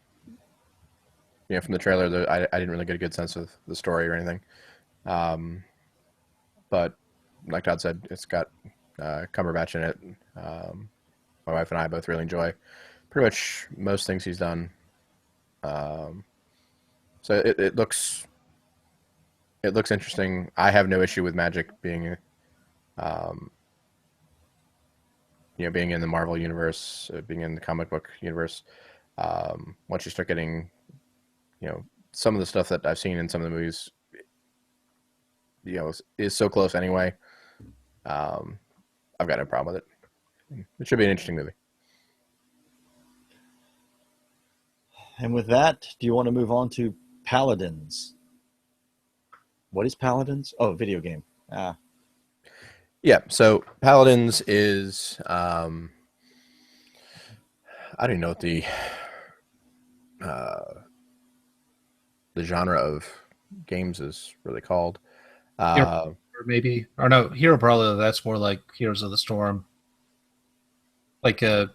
Speaker 3: From the trailer, I didn't really get a good sense of the story or anything. But like Todd said, it's got Cumberbatch in it. My wife and I both really enjoy pretty much most things he's done. So it looks interesting. I have no issue with magic being being in the Marvel universe, being in the comic book universe, once you start getting, some of the stuff that I've seen in some of the movies, is so close anyway. I've got no problem with it. It should be an interesting movie.
Speaker 2: And with that, do you want to move on to Paladins? What is Paladins? Oh, video game.
Speaker 3: Yeah, so Paladins is I don't even know what the genre of games is really called.
Speaker 1: Or maybe, or no, Hero Brawler. That's more like Heroes of the Storm, like a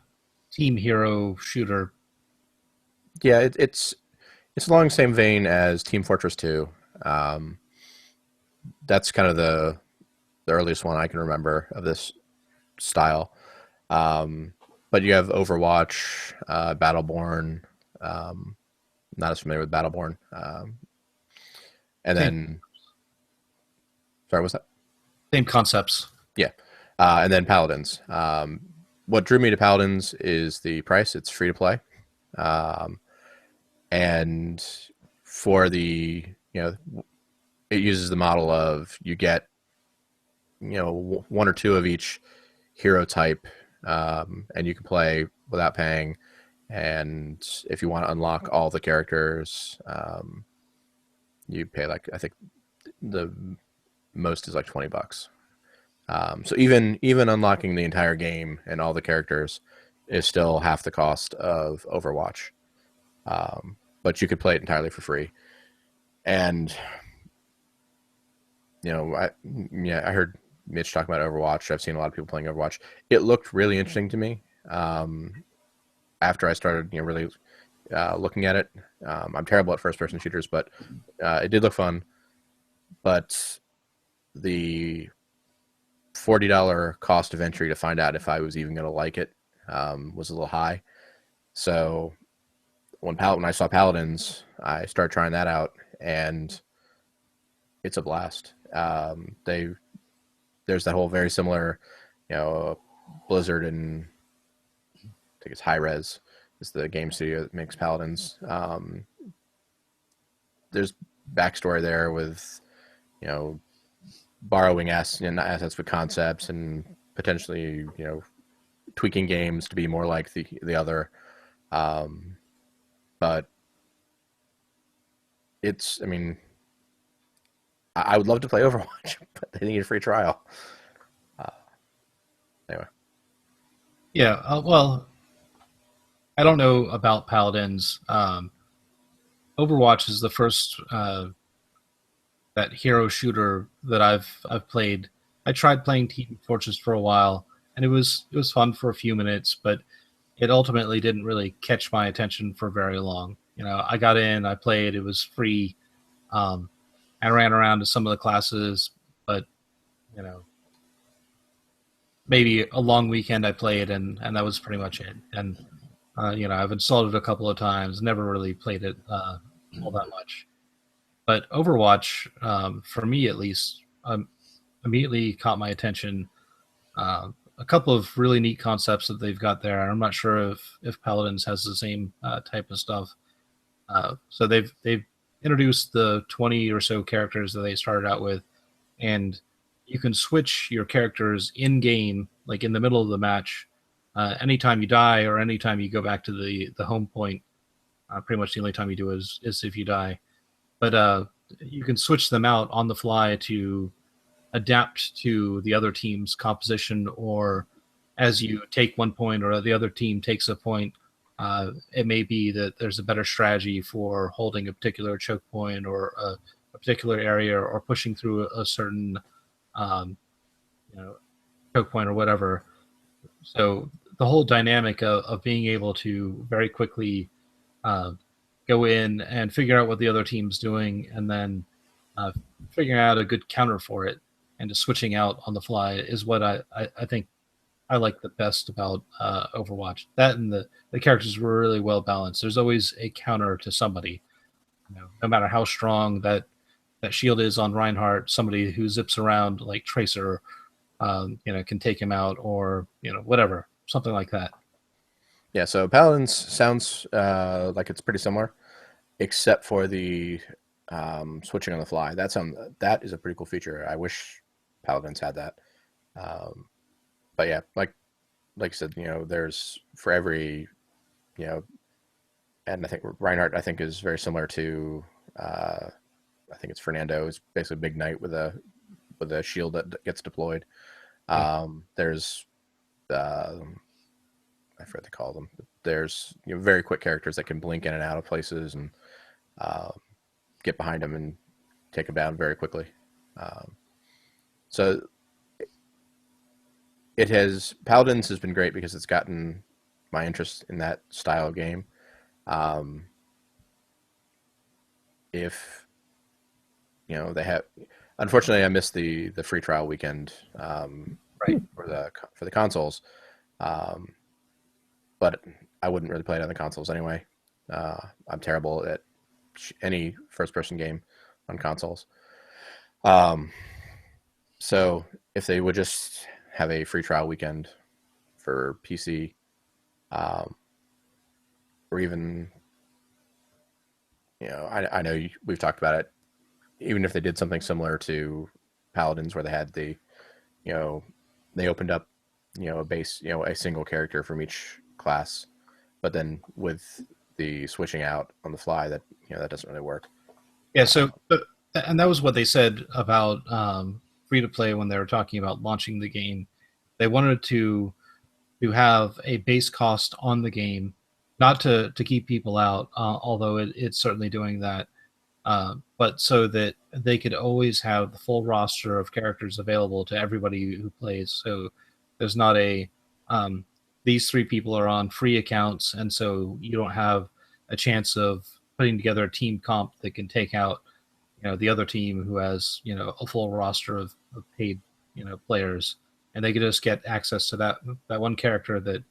Speaker 1: team hero shooter.
Speaker 3: Yeah, it's along the same vein as Team Fortress 2. That's kind of the earliest one I can remember of this style. But you have Overwatch, Battleborn. Not as familiar with Battleborn. And then, sorry, what's that?
Speaker 1: Same concepts.
Speaker 3: Yeah. And then Paladins. What drew me to Paladins is the price. It's free to play. And for the, it uses the model of you get, one or two of each hero type, and you can play without paying. And if you want to unlock all the characters, you pay I think the most is like $20. So even unlocking the entire game and all the characters is still half the cost of Overwatch. But you could play it entirely for free. And I heard Mitch talk about Overwatch. I've seen a lot of people playing Overwatch. It looked really interesting to me. After I started, really looking at it, I'm terrible at first-person shooters, but it did look fun. But the $40 cost of entry to find out if I was even going to like it was a little high. So when I saw Paladins, I started trying that out, and it's a blast. There's that whole very similar, Blizzard, and I think it's High Res is the game studio that makes Paladins. There's backstory there with, borrowing assets with concepts and potentially, tweaking games to be more like the other. But I would love to play Overwatch, but they need a free trial. Anyway.
Speaker 1: Yeah, well, I don't know about Paladins. Overwatch is the first that hero shooter that I've played. I tried playing Team Fortress for a while, and it was fun for a few minutes, but it ultimately didn't really catch my attention for very long. I got in, I played, it was free. I ran around to some of the classes, but maybe a long weekend I played, and that was pretty much it. And I've installed it a couple of times, never really played it all that much. But Overwatch, for me at least, immediately caught my attention. A couple of really neat concepts that they've got there. I'm not sure if Paladins has the same type of stuff. So they've introduced the 20 or so characters that they started out with, and you can switch your characters in game, like in the middle of the match, anytime you die or anytime you go back to the home point. Pretty much the only time you do is if you die. But you can switch them out on the fly to adapt to the other team's composition, or as you take 1 point or the other team takes a point, it may be that there's a better strategy for holding a particular choke point or a particular area, or pushing through a certain choke point or whatever. So the whole dynamic of being able to very quickly go in and figure out what the other team's doing, and then figuring out a good counter for it, and just switching out on the fly is what I think I like the best about Overwatch. That and the characters were really well balanced. There's always a counter to somebody. No matter how strong that shield is on Reinhardt, somebody who zips around like Tracer, can take him out, or whatever. something like that.
Speaker 3: Yeah, so Paladins sounds like it's pretty similar, except for the switching on the fly. That is a pretty cool feature. I wish Paladins had that. But yeah, like you said, there's for every, and I think Reinhardt, I think, is very similar to, I think it's Fernando. It's basically a big knight with a shield that gets deployed. There's I forget to call them. There's very quick characters that can blink in and out of places and get behind them and take them down very quickly. So Paladins has been great because it's gotten my interest in that style of game. If they have, unfortunately, I missed the free trial weekend
Speaker 1: Right.
Speaker 3: for the consoles. But I wouldn't really play it on the consoles anyway. I'm terrible at any first-person game on consoles. So if they would just have a free trial weekend for PC, or even, I know we've talked about it. Even if they did something similar to Paladins, where they had they opened up, a base, a single character from each class, but then with the switching out on the fly, that that doesn't really work.
Speaker 1: Yeah. And that was what they said about free to play when they were talking about launching the game. They wanted to have a base cost on the game, not to keep people out, although it's certainly doing that, but so that they could always have the full roster of characters available to everybody who plays. So there's not these three people are on free accounts, and so you don't have a chance of putting together a team comp that can take out the other team who has a full roster of paid players, and they could just get access to that one character that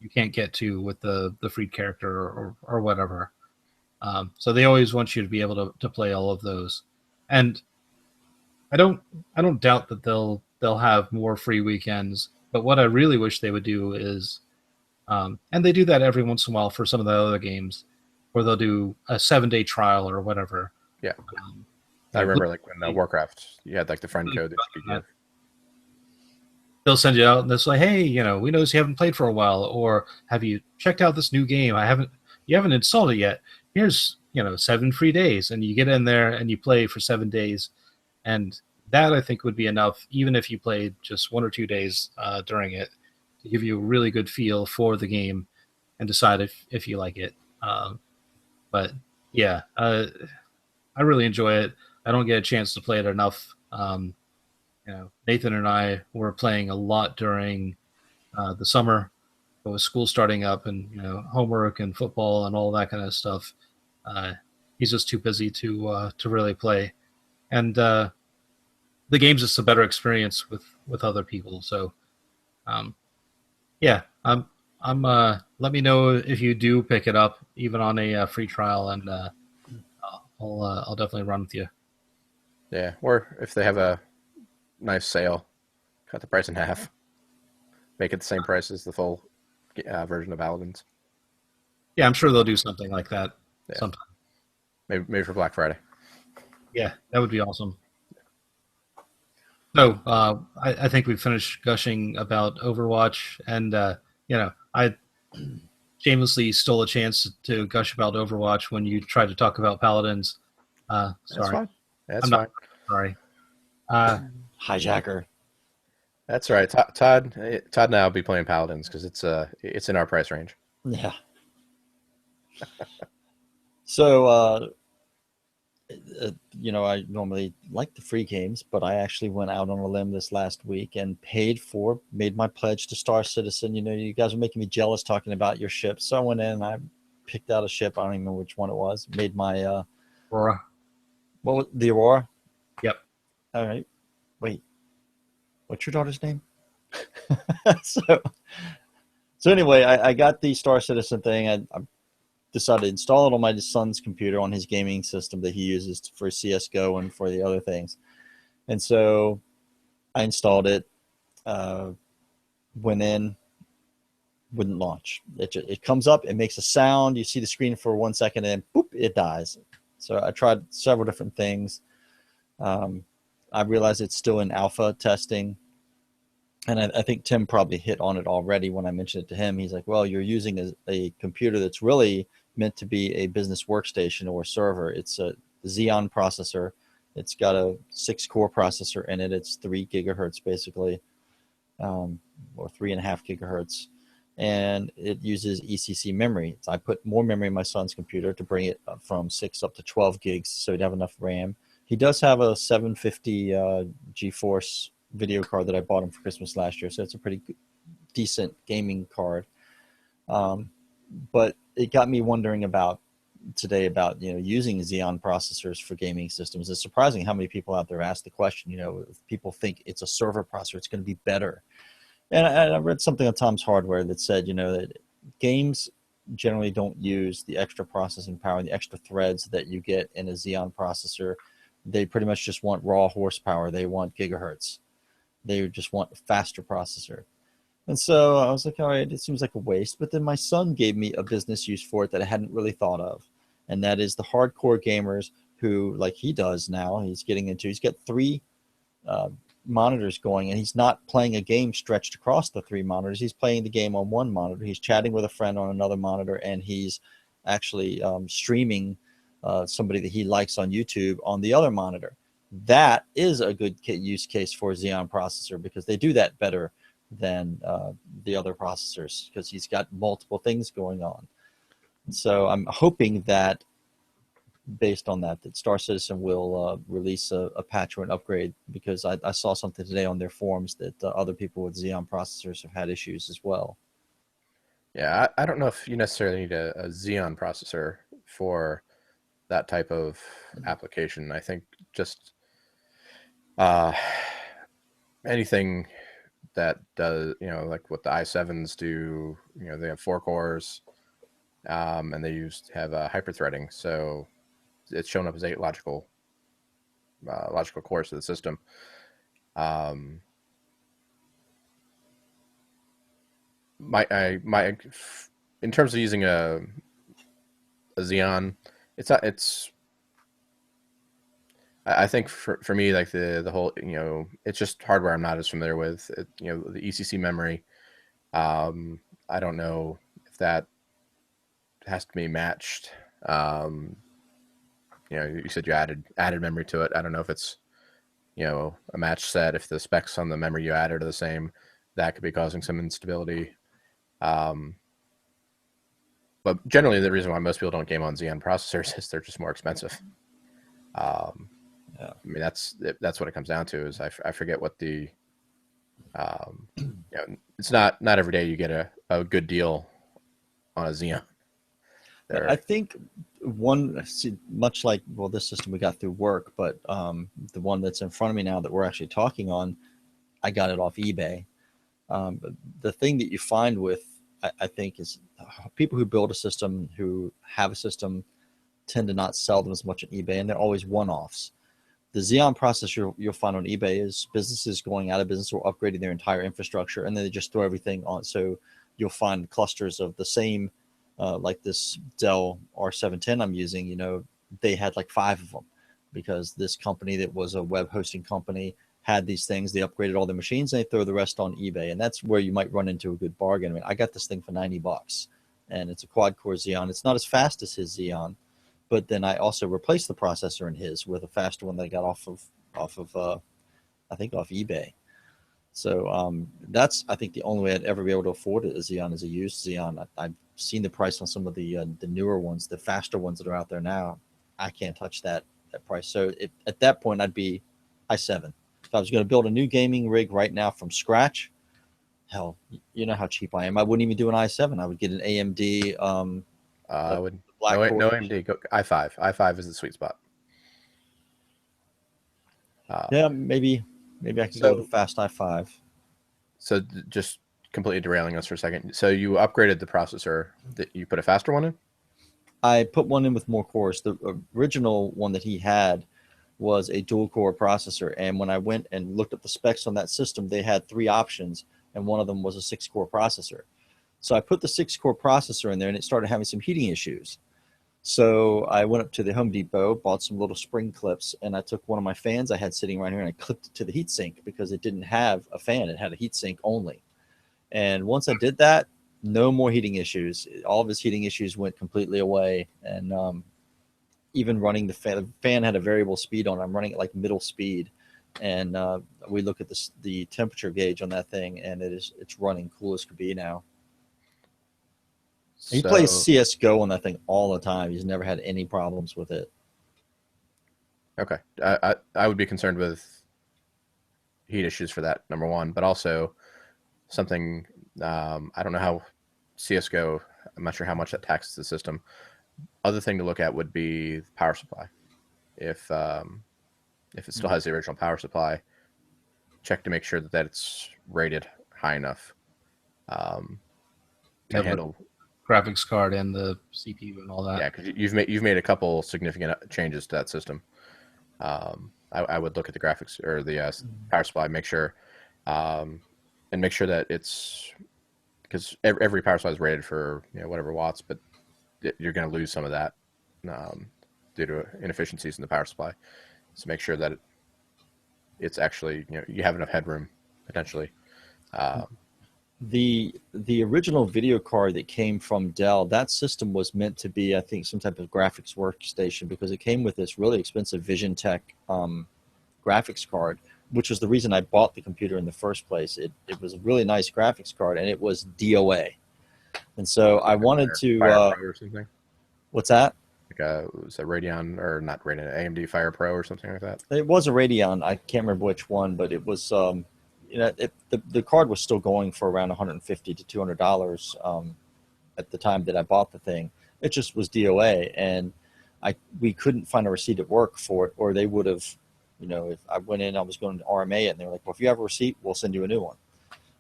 Speaker 1: you can't get to with the free character or whatever. So they always want you to be able to play all of those, and I don't doubt that they'll have more free weekends. But what I really wish they would do is, and they do that every once in a while for some of the other games, where they'll do a 7-day trial or whatever.
Speaker 3: Yeah, I remember like when Warcraft, you had like the friend code that you could give.
Speaker 1: They'll send you out and they'll say, "Hey, we noticed you haven't played for a while, or have you checked out this new game? You haven't installed it yet. Here's 7 free days," and you get in there and you play for 7 days, and that I think would be enough, even if you played just 1 or 2 days during it, to give you a really good feel for the game and decide if you like it. But yeah, I really enjoy it. I don't get a chance to play it enough. Nathan and I were playing a lot during the summer, but with school starting up and homework and football and all that kind of stuff, he's just too busy to really play. And the game's just a better experience with other people. So, yeah, let me know if you do pick it up, even on a free trial, and I'll definitely run with you.
Speaker 3: Yeah, or if they have a nice sale, cut the price in half, make it the same price as the full version of Paladins.
Speaker 1: Yeah, I'm sure they'll do something like that sometime.
Speaker 3: Maybe for Black Friday.
Speaker 1: Yeah, that would be awesome. So I think we finished gushing about Overwatch, and I shamelessly stole a chance to gush about Overwatch when you tried to talk about Paladins. Sorry.
Speaker 3: That's fine. That's
Speaker 1: I'm
Speaker 3: fine.
Speaker 1: Sorry.
Speaker 2: Hijacker.
Speaker 3: That's right. Todd and I will be playing Paladins because it's in our price range.
Speaker 2: Yeah. So, I normally like the free games, but I actually went out on a limb this last week and made my pledge to Star Citizen. You guys are making me jealous talking about your ship. So I went in and I picked out a ship. I don't even know which one it was. Made my
Speaker 1: Aurora.
Speaker 2: What was the Aurora?
Speaker 1: Yep.
Speaker 2: All right. Wait. What's your daughter's name? so anyway, I got the Star Citizen thing. I decided to install it on my son's computer on his gaming system that he uses for CSGO and for the other things. And so I installed it, went in, wouldn't launch. It comes up, it makes a sound, you see the screen for 1 second, and then boop, it dies. So I tried several different things. I realized it's still in alpha testing. And I think Tim probably hit on it already when I mentioned it to him. He's like, well, you're using a computer that's really meant to be a business workstation or a server. It's a Xeon processor. It's got a 6-core processor in it. It's 3 gigahertz basically, or 3.5 gigahertz. And it uses ECC memory. So I put more memory in my son's computer to bring it from 6 up to 12 gigs so he'd have enough RAM. He does have a 750 GeForce video card that I bought him for Christmas last year, so it's a pretty decent gaming card. But it got me wondering about using Xeon processors for gaming systems. It's surprising how many people out there ask the question. If people think it's a server processor, it's going to be better. And I read something on Tom's Hardware that said, that games generally don't use the extra processing power and the extra threads that you get in a Xeon processor. They pretty much just want raw horsepower. They want gigahertz. They just want a faster processor. And so I was like, all right, it seems like a waste. But then my son gave me a business use for it that I hadn't really thought of. And that is the hardcore gamers who, like he does now, he's got 3 monitors going, and he's not playing a game stretched across the 3 monitors. He's playing the game on one monitor. He's chatting with a friend on another monitor, and he's actually streaming somebody that he likes on YouTube on the other monitor. That is a good use case for a Xeon processor because they do that better than the other processors because he's got multiple things going on. So I'm hoping that based on that Star Citizen will release a patch or an upgrade because I saw something today on their forums that other people with Xeon processors have had issues as well.
Speaker 3: Yeah, I don't know if you necessarily need a Xeon processor for that type of application. I think just anything that does, like what the i7s do, they have 4 cores, and they have hyperthreading. So it's shown up as 8 logical cores to the system. In terms of using a Xeon, I think for me, like the whole, it's just hardware I'm not as familiar with. The ECC memory. I don't know if that has to be matched. You said you added memory to it. I don't know if it's, a match set. If the specs on the memory you added are the same, that could be causing some instability. But generally, the reason why most people don't game on Xeon processors is they're just more expensive.
Speaker 2: Yeah.
Speaker 3: I mean, that's what it comes down to. Is I forget what the, it's not every day you get a good deal on a Xeon.
Speaker 2: I think much like this system we got through work, but the one that's in front of me now that we're actually talking on, I got it off eBay. But the thing that you find with I think is people who build a system, who have a system, tend to not sell them as much on eBay, and they're always one-offs. The Xeon processor you'll find on eBay is businesses going out of business or upgrading their entire infrastructure, and then they just throw everything on. So you'll find clusters of the same, like this Dell R710 I'm using, they had like 5 of them because this company that was a web hosting company had these things. They upgraded all their machines and they throw the rest on eBay. And that's where you might run into a good bargain. I mean, I got this thing for $90 and it's a quad core Xeon. It's not as fast as his Xeon, but then I also replaced the processor in his with a faster one that I got off of I think off eBay. So that's, I think, the only way I'd ever be able to afford it is Xeon as a used Xeon. I've seen the price on some of the newer ones, the faster ones that are out there now. I can't touch that price. So at that point, I'd be i7. If I was going to build a new gaming rig right now from scratch, hell, you know how cheap I am. I wouldn't even do an i7. I would get an AMD.
Speaker 3: I would no AMD. Go i5. i5 is the sweet spot.
Speaker 2: Yeah, maybe I could go with a fast i5.
Speaker 3: So just completely derailing us for a second. So you upgraded the processor. You put a faster one in?
Speaker 2: I put one in with more cores. The original one that he had was a dual core processor. And when I went and looked up the specs on that system, they had 3 options, and one of them was a 6-core processor. So I put the 6-core processor in there, and it started having some heating issues. So I went up to the Home Depot, bought some little spring clips, and I took one of my fans I had sitting right here and I clipped it to the heatsink because it didn't have a fan. It had a heatsink only. And once I did that, no more heating issues. All of his heating issues went completely away. And even running the fan had a variable speed on it. I'm running it like middle speed. And we look at the temperature gauge on that thing, and it's running cool as could be now. He plays CSGO on that thing all the time. He's never had any problems with it.
Speaker 3: Okay. I would be concerned with heat issues for that, number one, but also something, I don't know how CSGO, I'm not sure how much that taxes the system. Other thing to look at would be the power supply. If it still has the original power supply, check to make sure that it's rated high enough to handle
Speaker 1: graphics card and the CPU and all that.
Speaker 3: Yeah, because you've made a couple significant changes to that system. I would look at the graphics or the power supply, make sure, and make sure that it's, because every power supply is rated for whatever watts, but you're going to lose some of that due to inefficiencies in the power supply. So make sure that it's actually you have enough headroom potentially.
Speaker 2: The original video card that came from Dell, that system was meant to be, I think, some type of graphics workstation because it came with this really expensive VisionTech graphics card, which was the reason I bought the computer in the first place. It was a really nice graphics card, and it was DOA. And so I wanted to...
Speaker 3: or something?
Speaker 2: What's that?
Speaker 3: Was a Radeon, or not Radeon, AMD Fire Pro or something like that?
Speaker 2: It was a Radeon. I can't remember which one, but it was... the card was still going for around $150 to $200 at the time that I bought the thing. It just was DOA, and we couldn't find a receipt at work for it, or they would have, if I went in, I was going to RMA it, and they were like, well, if you have a receipt, we'll send you a new one.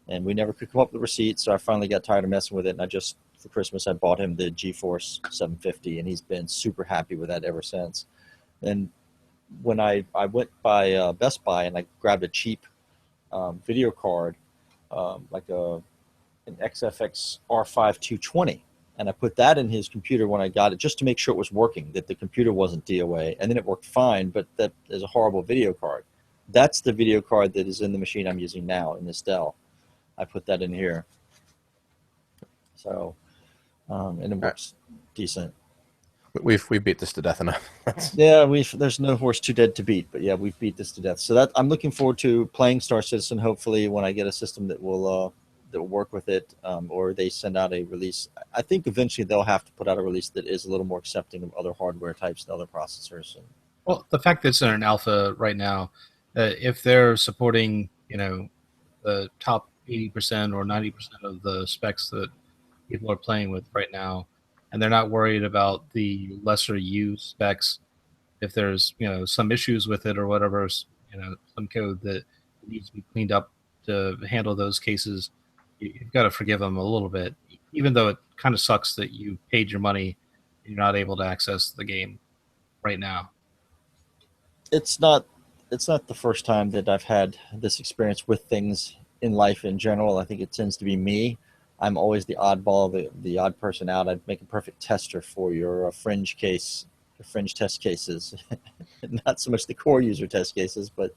Speaker 2: And we never could come up with a receipt, so I finally got tired of messing with it, and I just, for Christmas, I bought him the Geforce 750, and he's been super happy with that ever since. And when I went by Best Buy and I grabbed a cheap video card, like an XFX R5 220, and I put that in his computer when I got it just to make sure it was working, that the computer wasn't DOA, and then it worked fine, but that is a horrible video card. That's the video card that is in the machine I'm using now in this Dell. I put that in here. So, and it works decent.
Speaker 3: We beat this to death enough.
Speaker 2: Yeah, there's no horse too dead to beat, but yeah, we've beat this to death. So that I'm looking forward to playing Star Citizen. Hopefully, when I get a system that will work with it, or they send out a release. I think eventually they'll have to put out a release that is a little more accepting of other hardware types and other processors.
Speaker 1: Well, the fact that it's in an alpha right now, if they're supporting the top 80% or 90% of the specs that people are playing with right now, and they're not worried about the lesser used specs. If there's some issues with it or whatever, some code that needs to be cleaned up to handle those cases, you've got to forgive them a little bit, even though it kind of sucks that you paid your money and you're not able to access the game right now.
Speaker 2: It's not the first time that I've had this experience with things in life in general. I think it tends to be me. I'm always the oddball, the odd person out. I'd make a perfect tester for your fringe test cases. Not so much the core user test cases, but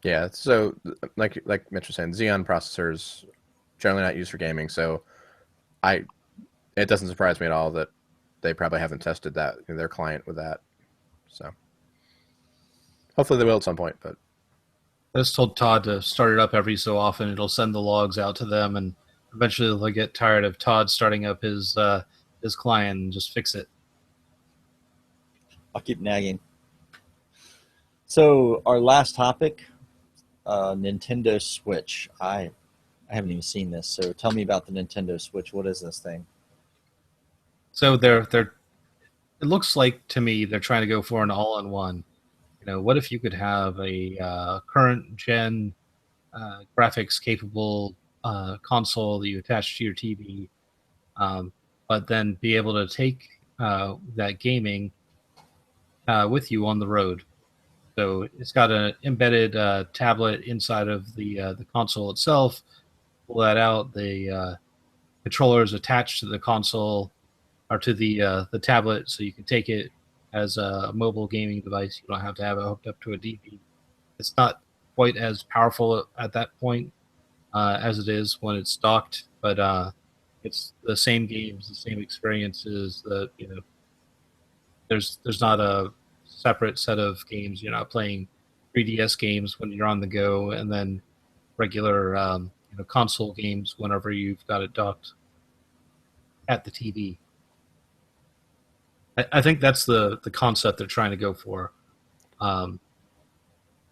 Speaker 3: yeah. So like Mitch was saying, Xeon processors generally not used for gaming. So it doesn't surprise me at all that they probably haven't tested their client with that. So hopefully they will at some point, but.
Speaker 1: I just told Todd to start it up every so often. It'll send the logs out to them, and eventually they'll get tired of Todd starting up his client and just fix it.
Speaker 2: I'll keep nagging. So our last topic, Nintendo Switch. I haven't even seen this, so tell me about the Nintendo Switch. What is this thing?
Speaker 1: So it looks like to me they're trying to go for an all-in-one. What if you could have a current gen graphics capable console that you attach to your TV, but then be able to take that gaming with you on the road. So it's got an embedded tablet inside of the console itself, pull that out, the controller is attached to the console or to the tablet, so you can take it as a mobile gaming device. You don't have to have it hooked up to a DV. It's not quite as powerful at that point as it is when it's docked, but it's the same games, the same experiences. There's not a separate set of games. You're not playing 3DS games when you're on the go, and then regular console games whenever you've got it docked at the TV. I think that's the concept they're trying to go for. Um,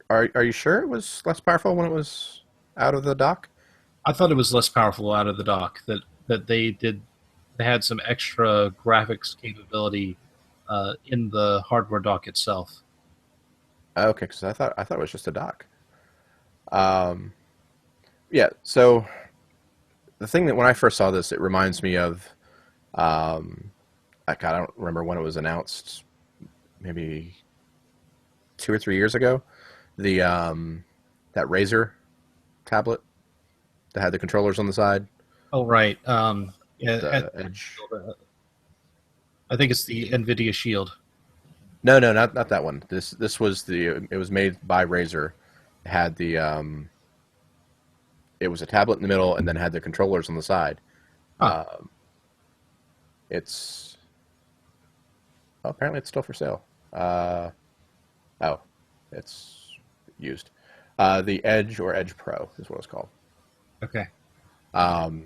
Speaker 3: Are you sure it was less powerful when it was out of the dock?
Speaker 1: I thought it was less powerful out of the dock. That they had some extra graphics capability in the hardware dock itself.
Speaker 3: Okay, because I thought it was just a dock. Um, yeah. So the thing that when I first saw this, it reminds me of, I don't remember when it was announced, maybe 2 or 3 years ago. The that Razer tablet that had the controllers on the side,
Speaker 1: Oh right, yeah.
Speaker 3: the Edge.
Speaker 1: I think it's the Nvidia Shield.
Speaker 3: No, no, not that one. This was it was made by Razer. It had it was a tablet in the middle and then had the controllers on the side.
Speaker 1: Huh.
Speaker 3: It's apparently it's still for sale. Oh, it's used. The Edge or Edge Pro is what it's called.
Speaker 1: Okay.
Speaker 3: Um,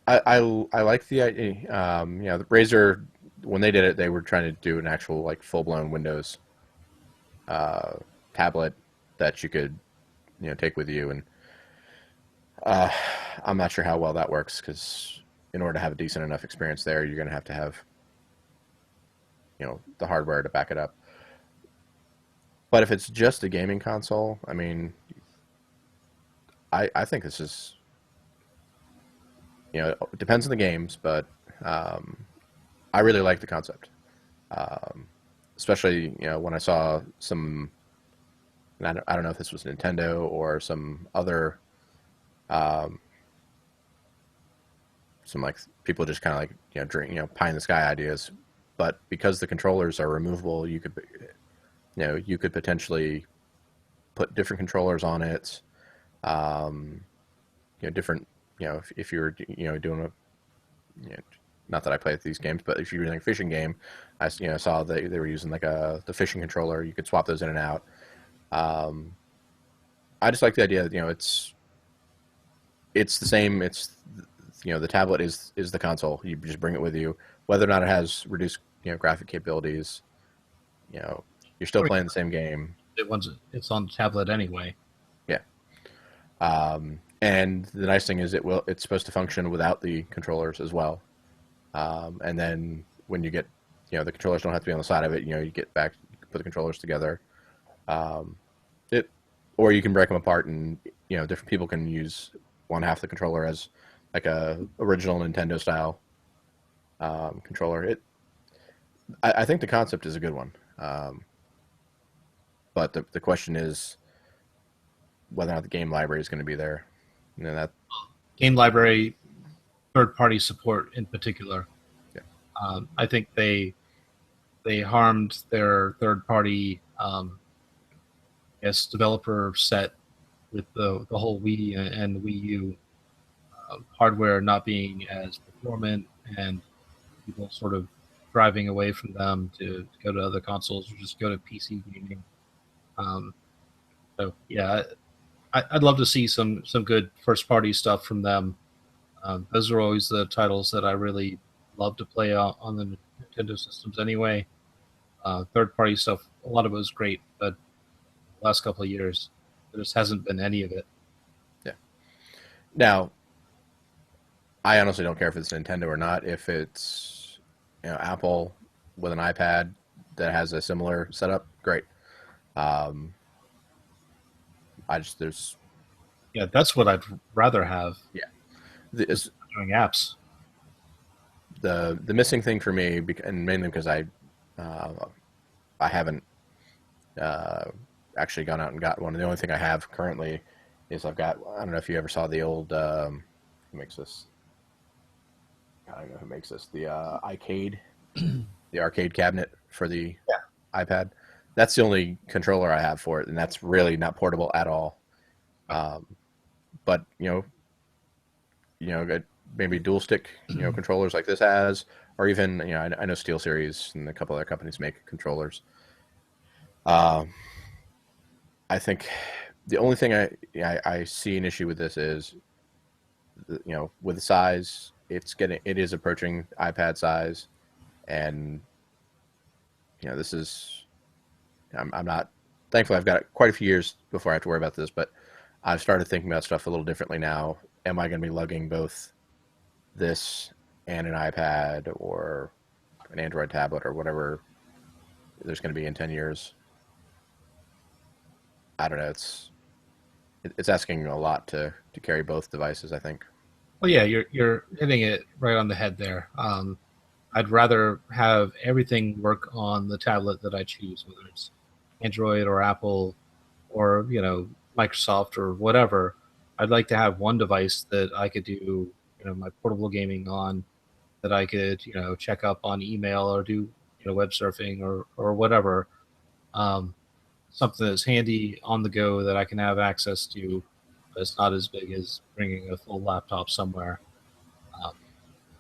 Speaker 3: I like the idea. The Razer when they did it, they were trying to do an actual like full blown Windows tablet that you could take with you, and I'm not sure how well that works because in order to have a decent enough experience there, you're going to have the hardware to back it up. But if it's just a gaming console, I mean, I think this is it depends on the games, but I really like the concept, especially when I saw some. And I don't know if this was Nintendo or some other, some like people just kind of like drink pie in the sky ideas, but because the controllers are removable, you could potentially put different controllers on it, different if you're doing a not that I play these games, but if you're doing a fishing game, I saw they were using like the fishing controller. You could swap those in and out. I just like the idea that it's the same. It's the tablet is the console. You just bring it with you, whether or not it has reduced graphic capabilities. You're still playing the same game.
Speaker 1: It's on the tablet anyway.
Speaker 3: Yeah. And the nice thing is it's supposed to function without the controllers as well. And then when you get the controllers don't have to be on the side of it. You get back, you can put the controllers together. Or you can break them apart, and different people can use one half the controller as like a original Nintendo style controller. I think the concept is a good one, but the question is whether or not the game library is going to be there. That
Speaker 1: Game library, third-party support in particular.
Speaker 3: Yeah.
Speaker 1: I think they harmed their third-party developer set with the whole Wii and Wii U hardware not being as performant, and people sort of driving away from them to go to other consoles or just go to PC gaming. So yeah, I'd love to see some good first-party stuff from them. Those are always the titles that I really love to play on the Nintendo systems anyway. Third-party stuff, a lot of it was great, but last couple of years there just hasn't been any of it.
Speaker 3: Yeah. Now, I honestly don't care if it's Nintendo or not. If it's Apple with an iPad that has a similar setup, great.
Speaker 1: That's what I'd rather have.
Speaker 3: Yeah.
Speaker 1: Doing apps.
Speaker 3: The missing thing for me, and mainly because I haven't actually gone out and got one. The only thing I have currently is I've got, I don't know if you ever saw the old, who makes this? I don't know who makes this. The arcade, the arcade cabinet for the iPad. That's the only controller I have for it, and that's really not portable at all. But maybe dual stick, controllers like this has, or even I know SteelSeries and a couple other companies make controllers. I think the only thing I see an issue with this is, with the size, it is approaching iPad size, and this is, I'm not, thankfully I've got quite a few years before I have to worry about this, but I've started thinking about stuff a little differently now. Am I going to be lugging both this and an iPad or an Android tablet or whatever there's going to be in 10 years? I don't know. It's asking a lot to carry both devices, I think.
Speaker 1: Well, yeah, you're hitting it right on the head there. I'd rather have everything work on the tablet that I choose, whether it's Android or Apple or Microsoft or whatever. I'd like to have one device that I could do my portable gaming on, that I could check up on email or do web surfing or whatever. Something that's handy on the go that I can have access to, but it's not as big as bringing a full laptop somewhere.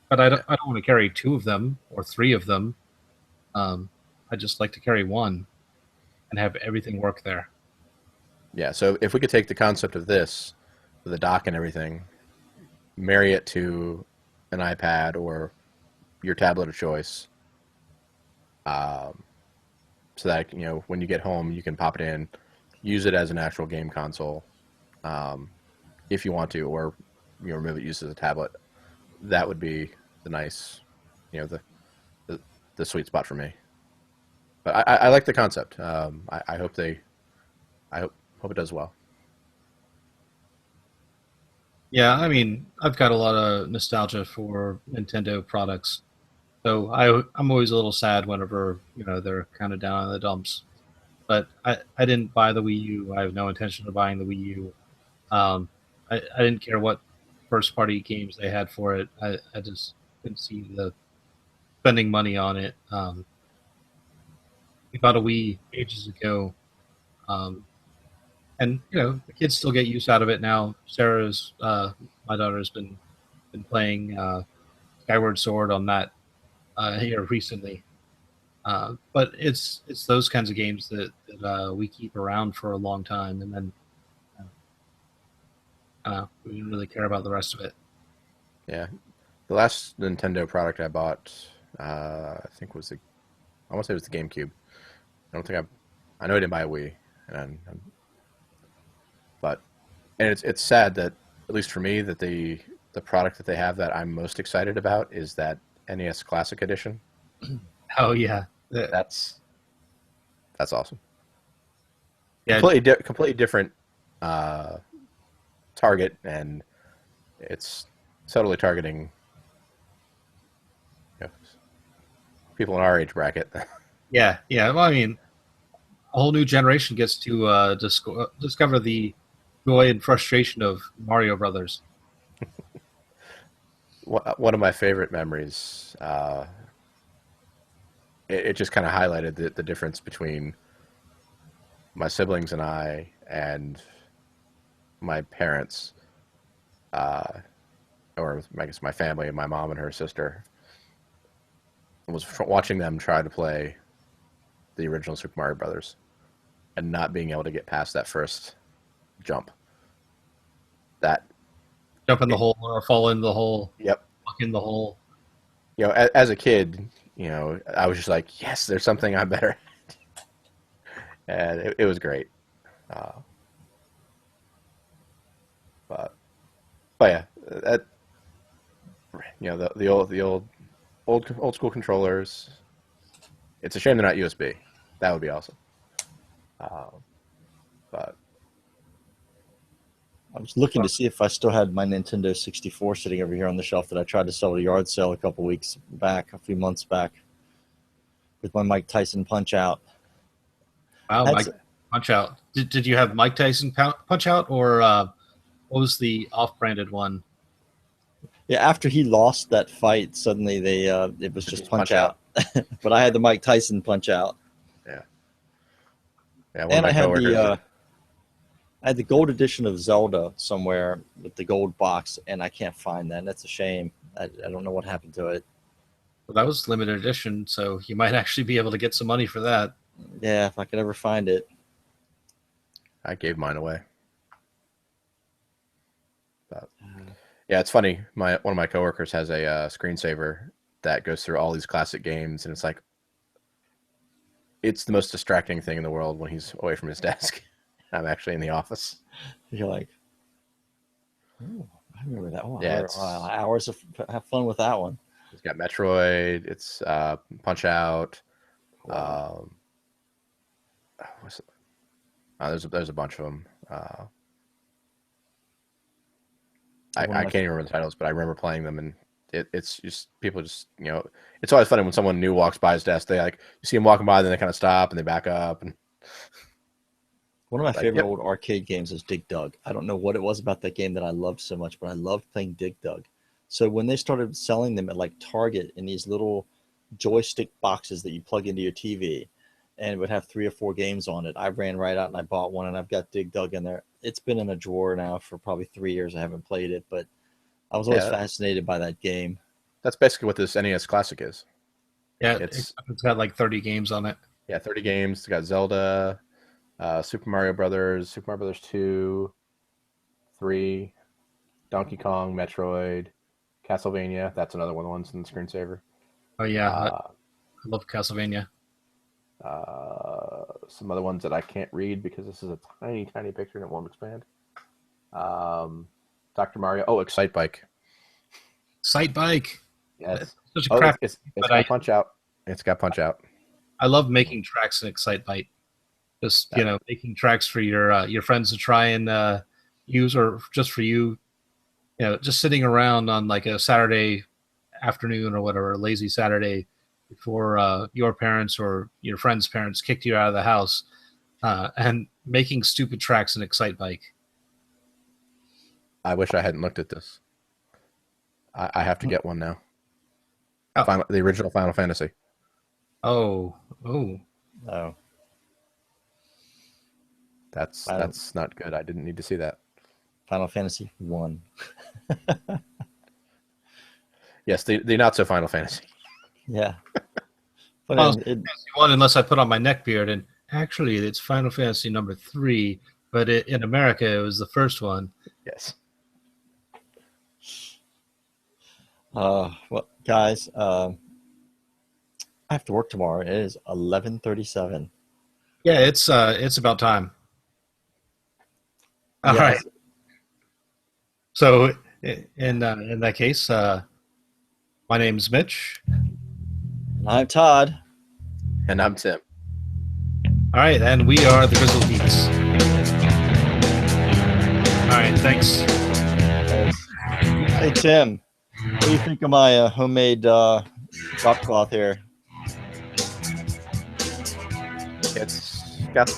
Speaker 1: But I don't want to carry two of them or three of them. I just like to carry one and have everything work there.
Speaker 3: Yeah, so if we could take the concept of this, with the dock and everything, marry it to an iPad or your tablet of choice, so that when you get home, you can pop it in, use it as an actual game console, if you want to, or remove it, use it as a tablet. That would be the nice, the sweet spot for me. But I like the concept. I hope hope it does well.
Speaker 1: Yeah, I mean, I've got a lot of nostalgia for Nintendo products, so I'm always a little sad whenever they're kind of down in the dumps. But I didn't buy the Wii U. I have no intention of buying the Wii U. I didn't care what first party games they had for it. I just couldn't see the spending money on it. We bought a Wii ages ago, and the kids still get use out of it now. Sarah's my daughter's been playing Skyward Sword on that here recently. But it's those kinds of games that we keep around for a long time, and then we didn't really care about the rest of it.
Speaker 3: Yeah, the last Nintendo product I bought, I think I want to say it was the GameCube. I know I didn't buy a Wii, but it's sad that, at least for me, that the product that they have that I'm most excited about is that NES Classic Edition.
Speaker 1: Oh yeah,
Speaker 3: that's awesome.
Speaker 1: Yeah,
Speaker 3: completely different target, and it's totally targeting people in our age bracket.
Speaker 1: yeah. Well, I mean, a whole new generation gets to discover the joy and frustration of Mario Brothers.
Speaker 3: One of my favorite memories. It just kind of highlighted the difference between my siblings and I and my parents, or I guess my family, and my mom and her sister. Was watching them try to play the original Super Mario Brothers and not being able to get past that first jump.
Speaker 1: Jump in the hole or fall in the hole.
Speaker 3: Yep.
Speaker 1: Fuck in the hole.
Speaker 3: As a kid, I was just like, yes, there's something I'm better at. And it was great. But yeah, the old school controllers. It's a shame they're not USB. That would be awesome. But
Speaker 2: I was looking to see if I still had my Nintendo 64 sitting over here on the shelf that I tried to sell at a yard sale a few months back, with my Mike Tyson Punch Out.
Speaker 1: Wow, Mike Punch Out. Did you have Mike Tyson Punch Out or what was the off-branded one?
Speaker 2: Yeah, after he lost that fight, suddenly they it was just punch
Speaker 3: Punch
Speaker 2: out. But I had the Mike Tyson punch out.
Speaker 3: Yeah. Yeah. One
Speaker 2: And
Speaker 3: of my coworkers.
Speaker 2: I had the gold edition of Zelda somewhere with the gold box, and I can't find that. And that's a shame. I don't know what happened to it.
Speaker 1: Well, that was limited edition, so you might actually be able to get some money for that.
Speaker 2: Yeah, if I could ever find it.
Speaker 3: I gave mine away. But, yeah, it's funny. One of my coworkers has a screensaver that goes through all these classic games, and it's the most distracting thing in the world when he's away from his desk. I'm actually in the office.
Speaker 2: You're like, oh, I remember that one.
Speaker 3: Yeah,
Speaker 2: hours of have fun with that one.
Speaker 3: It's got Metroid. It's Punch Out. There's a bunch of them. I can't even remember the titles, but I remember playing them, and it's just people just it's always funny when someone new walks by his desk. They you see him walking by, then they kind of stop and they back up. And
Speaker 2: one of my favorite old arcade games is Dig Dug. I don't know what it was about that game that I loved so much, but I loved playing Dig Dug. So when they started selling them at like Target in these little joystick boxes that you plug into your TV, and it would have 3 or 4 games on it, I ran right out and I bought one, and I've got Dig Dug in there. It's been in a drawer now for probably 3 years. I haven't played it, but I was always fascinated by that game.
Speaker 3: That's basically what this NES Classic is.
Speaker 1: Yeah, it's got like 30 games on it.
Speaker 3: Yeah, 30 games. It's got Zelda, Super Mario Brothers, Super Mario Brothers 2, 3, Donkey Kong, Metroid, Castlevania. That's another one of the ones in the screensaver.
Speaker 1: Oh yeah, I love Castlevania.
Speaker 3: Some other ones that I can't read because this is a tiny, tiny picture and it won't expand. Dr. Mario. Oh, Excite Bike.
Speaker 1: Excite Bike.
Speaker 3: Yes.
Speaker 1: Such a crap.
Speaker 3: It's got Punch Out. It's got Punch Out.
Speaker 1: I love making tracks in Excite Bike. Just making tracks for your friends to try and use, or just for you. Just sitting around on like a Saturday afternoon or whatever, a lazy Saturday before your parents or your friends' parents kicked you out of the house, and making stupid tracks in Excite Bike.
Speaker 3: I wish I hadn't looked at this. I have to get one now.
Speaker 1: Oh.
Speaker 3: The original Final Fantasy.
Speaker 1: Oh.
Speaker 3: That's not good. I didn't need to see that.
Speaker 2: Final Fantasy 1.
Speaker 3: Yes, the not so Final Fantasy.
Speaker 2: Yeah.
Speaker 1: But one, unless I put on my neck beard, and actually it's Final Fantasy number 3, but in America it was the first one.
Speaker 3: Yes.
Speaker 2: Well, guys, I have to work tomorrow. It is 11:37.
Speaker 1: Yeah, it's about time. All right. So in that case, my name's Mitch.
Speaker 2: I'm Todd.
Speaker 3: And I'm Tim.
Speaker 1: All right, and we are the Grizzled Geeks. All right, thanks.
Speaker 2: Hey, Tim, what do you think of my homemade drop cloth here?
Speaker 3: It's got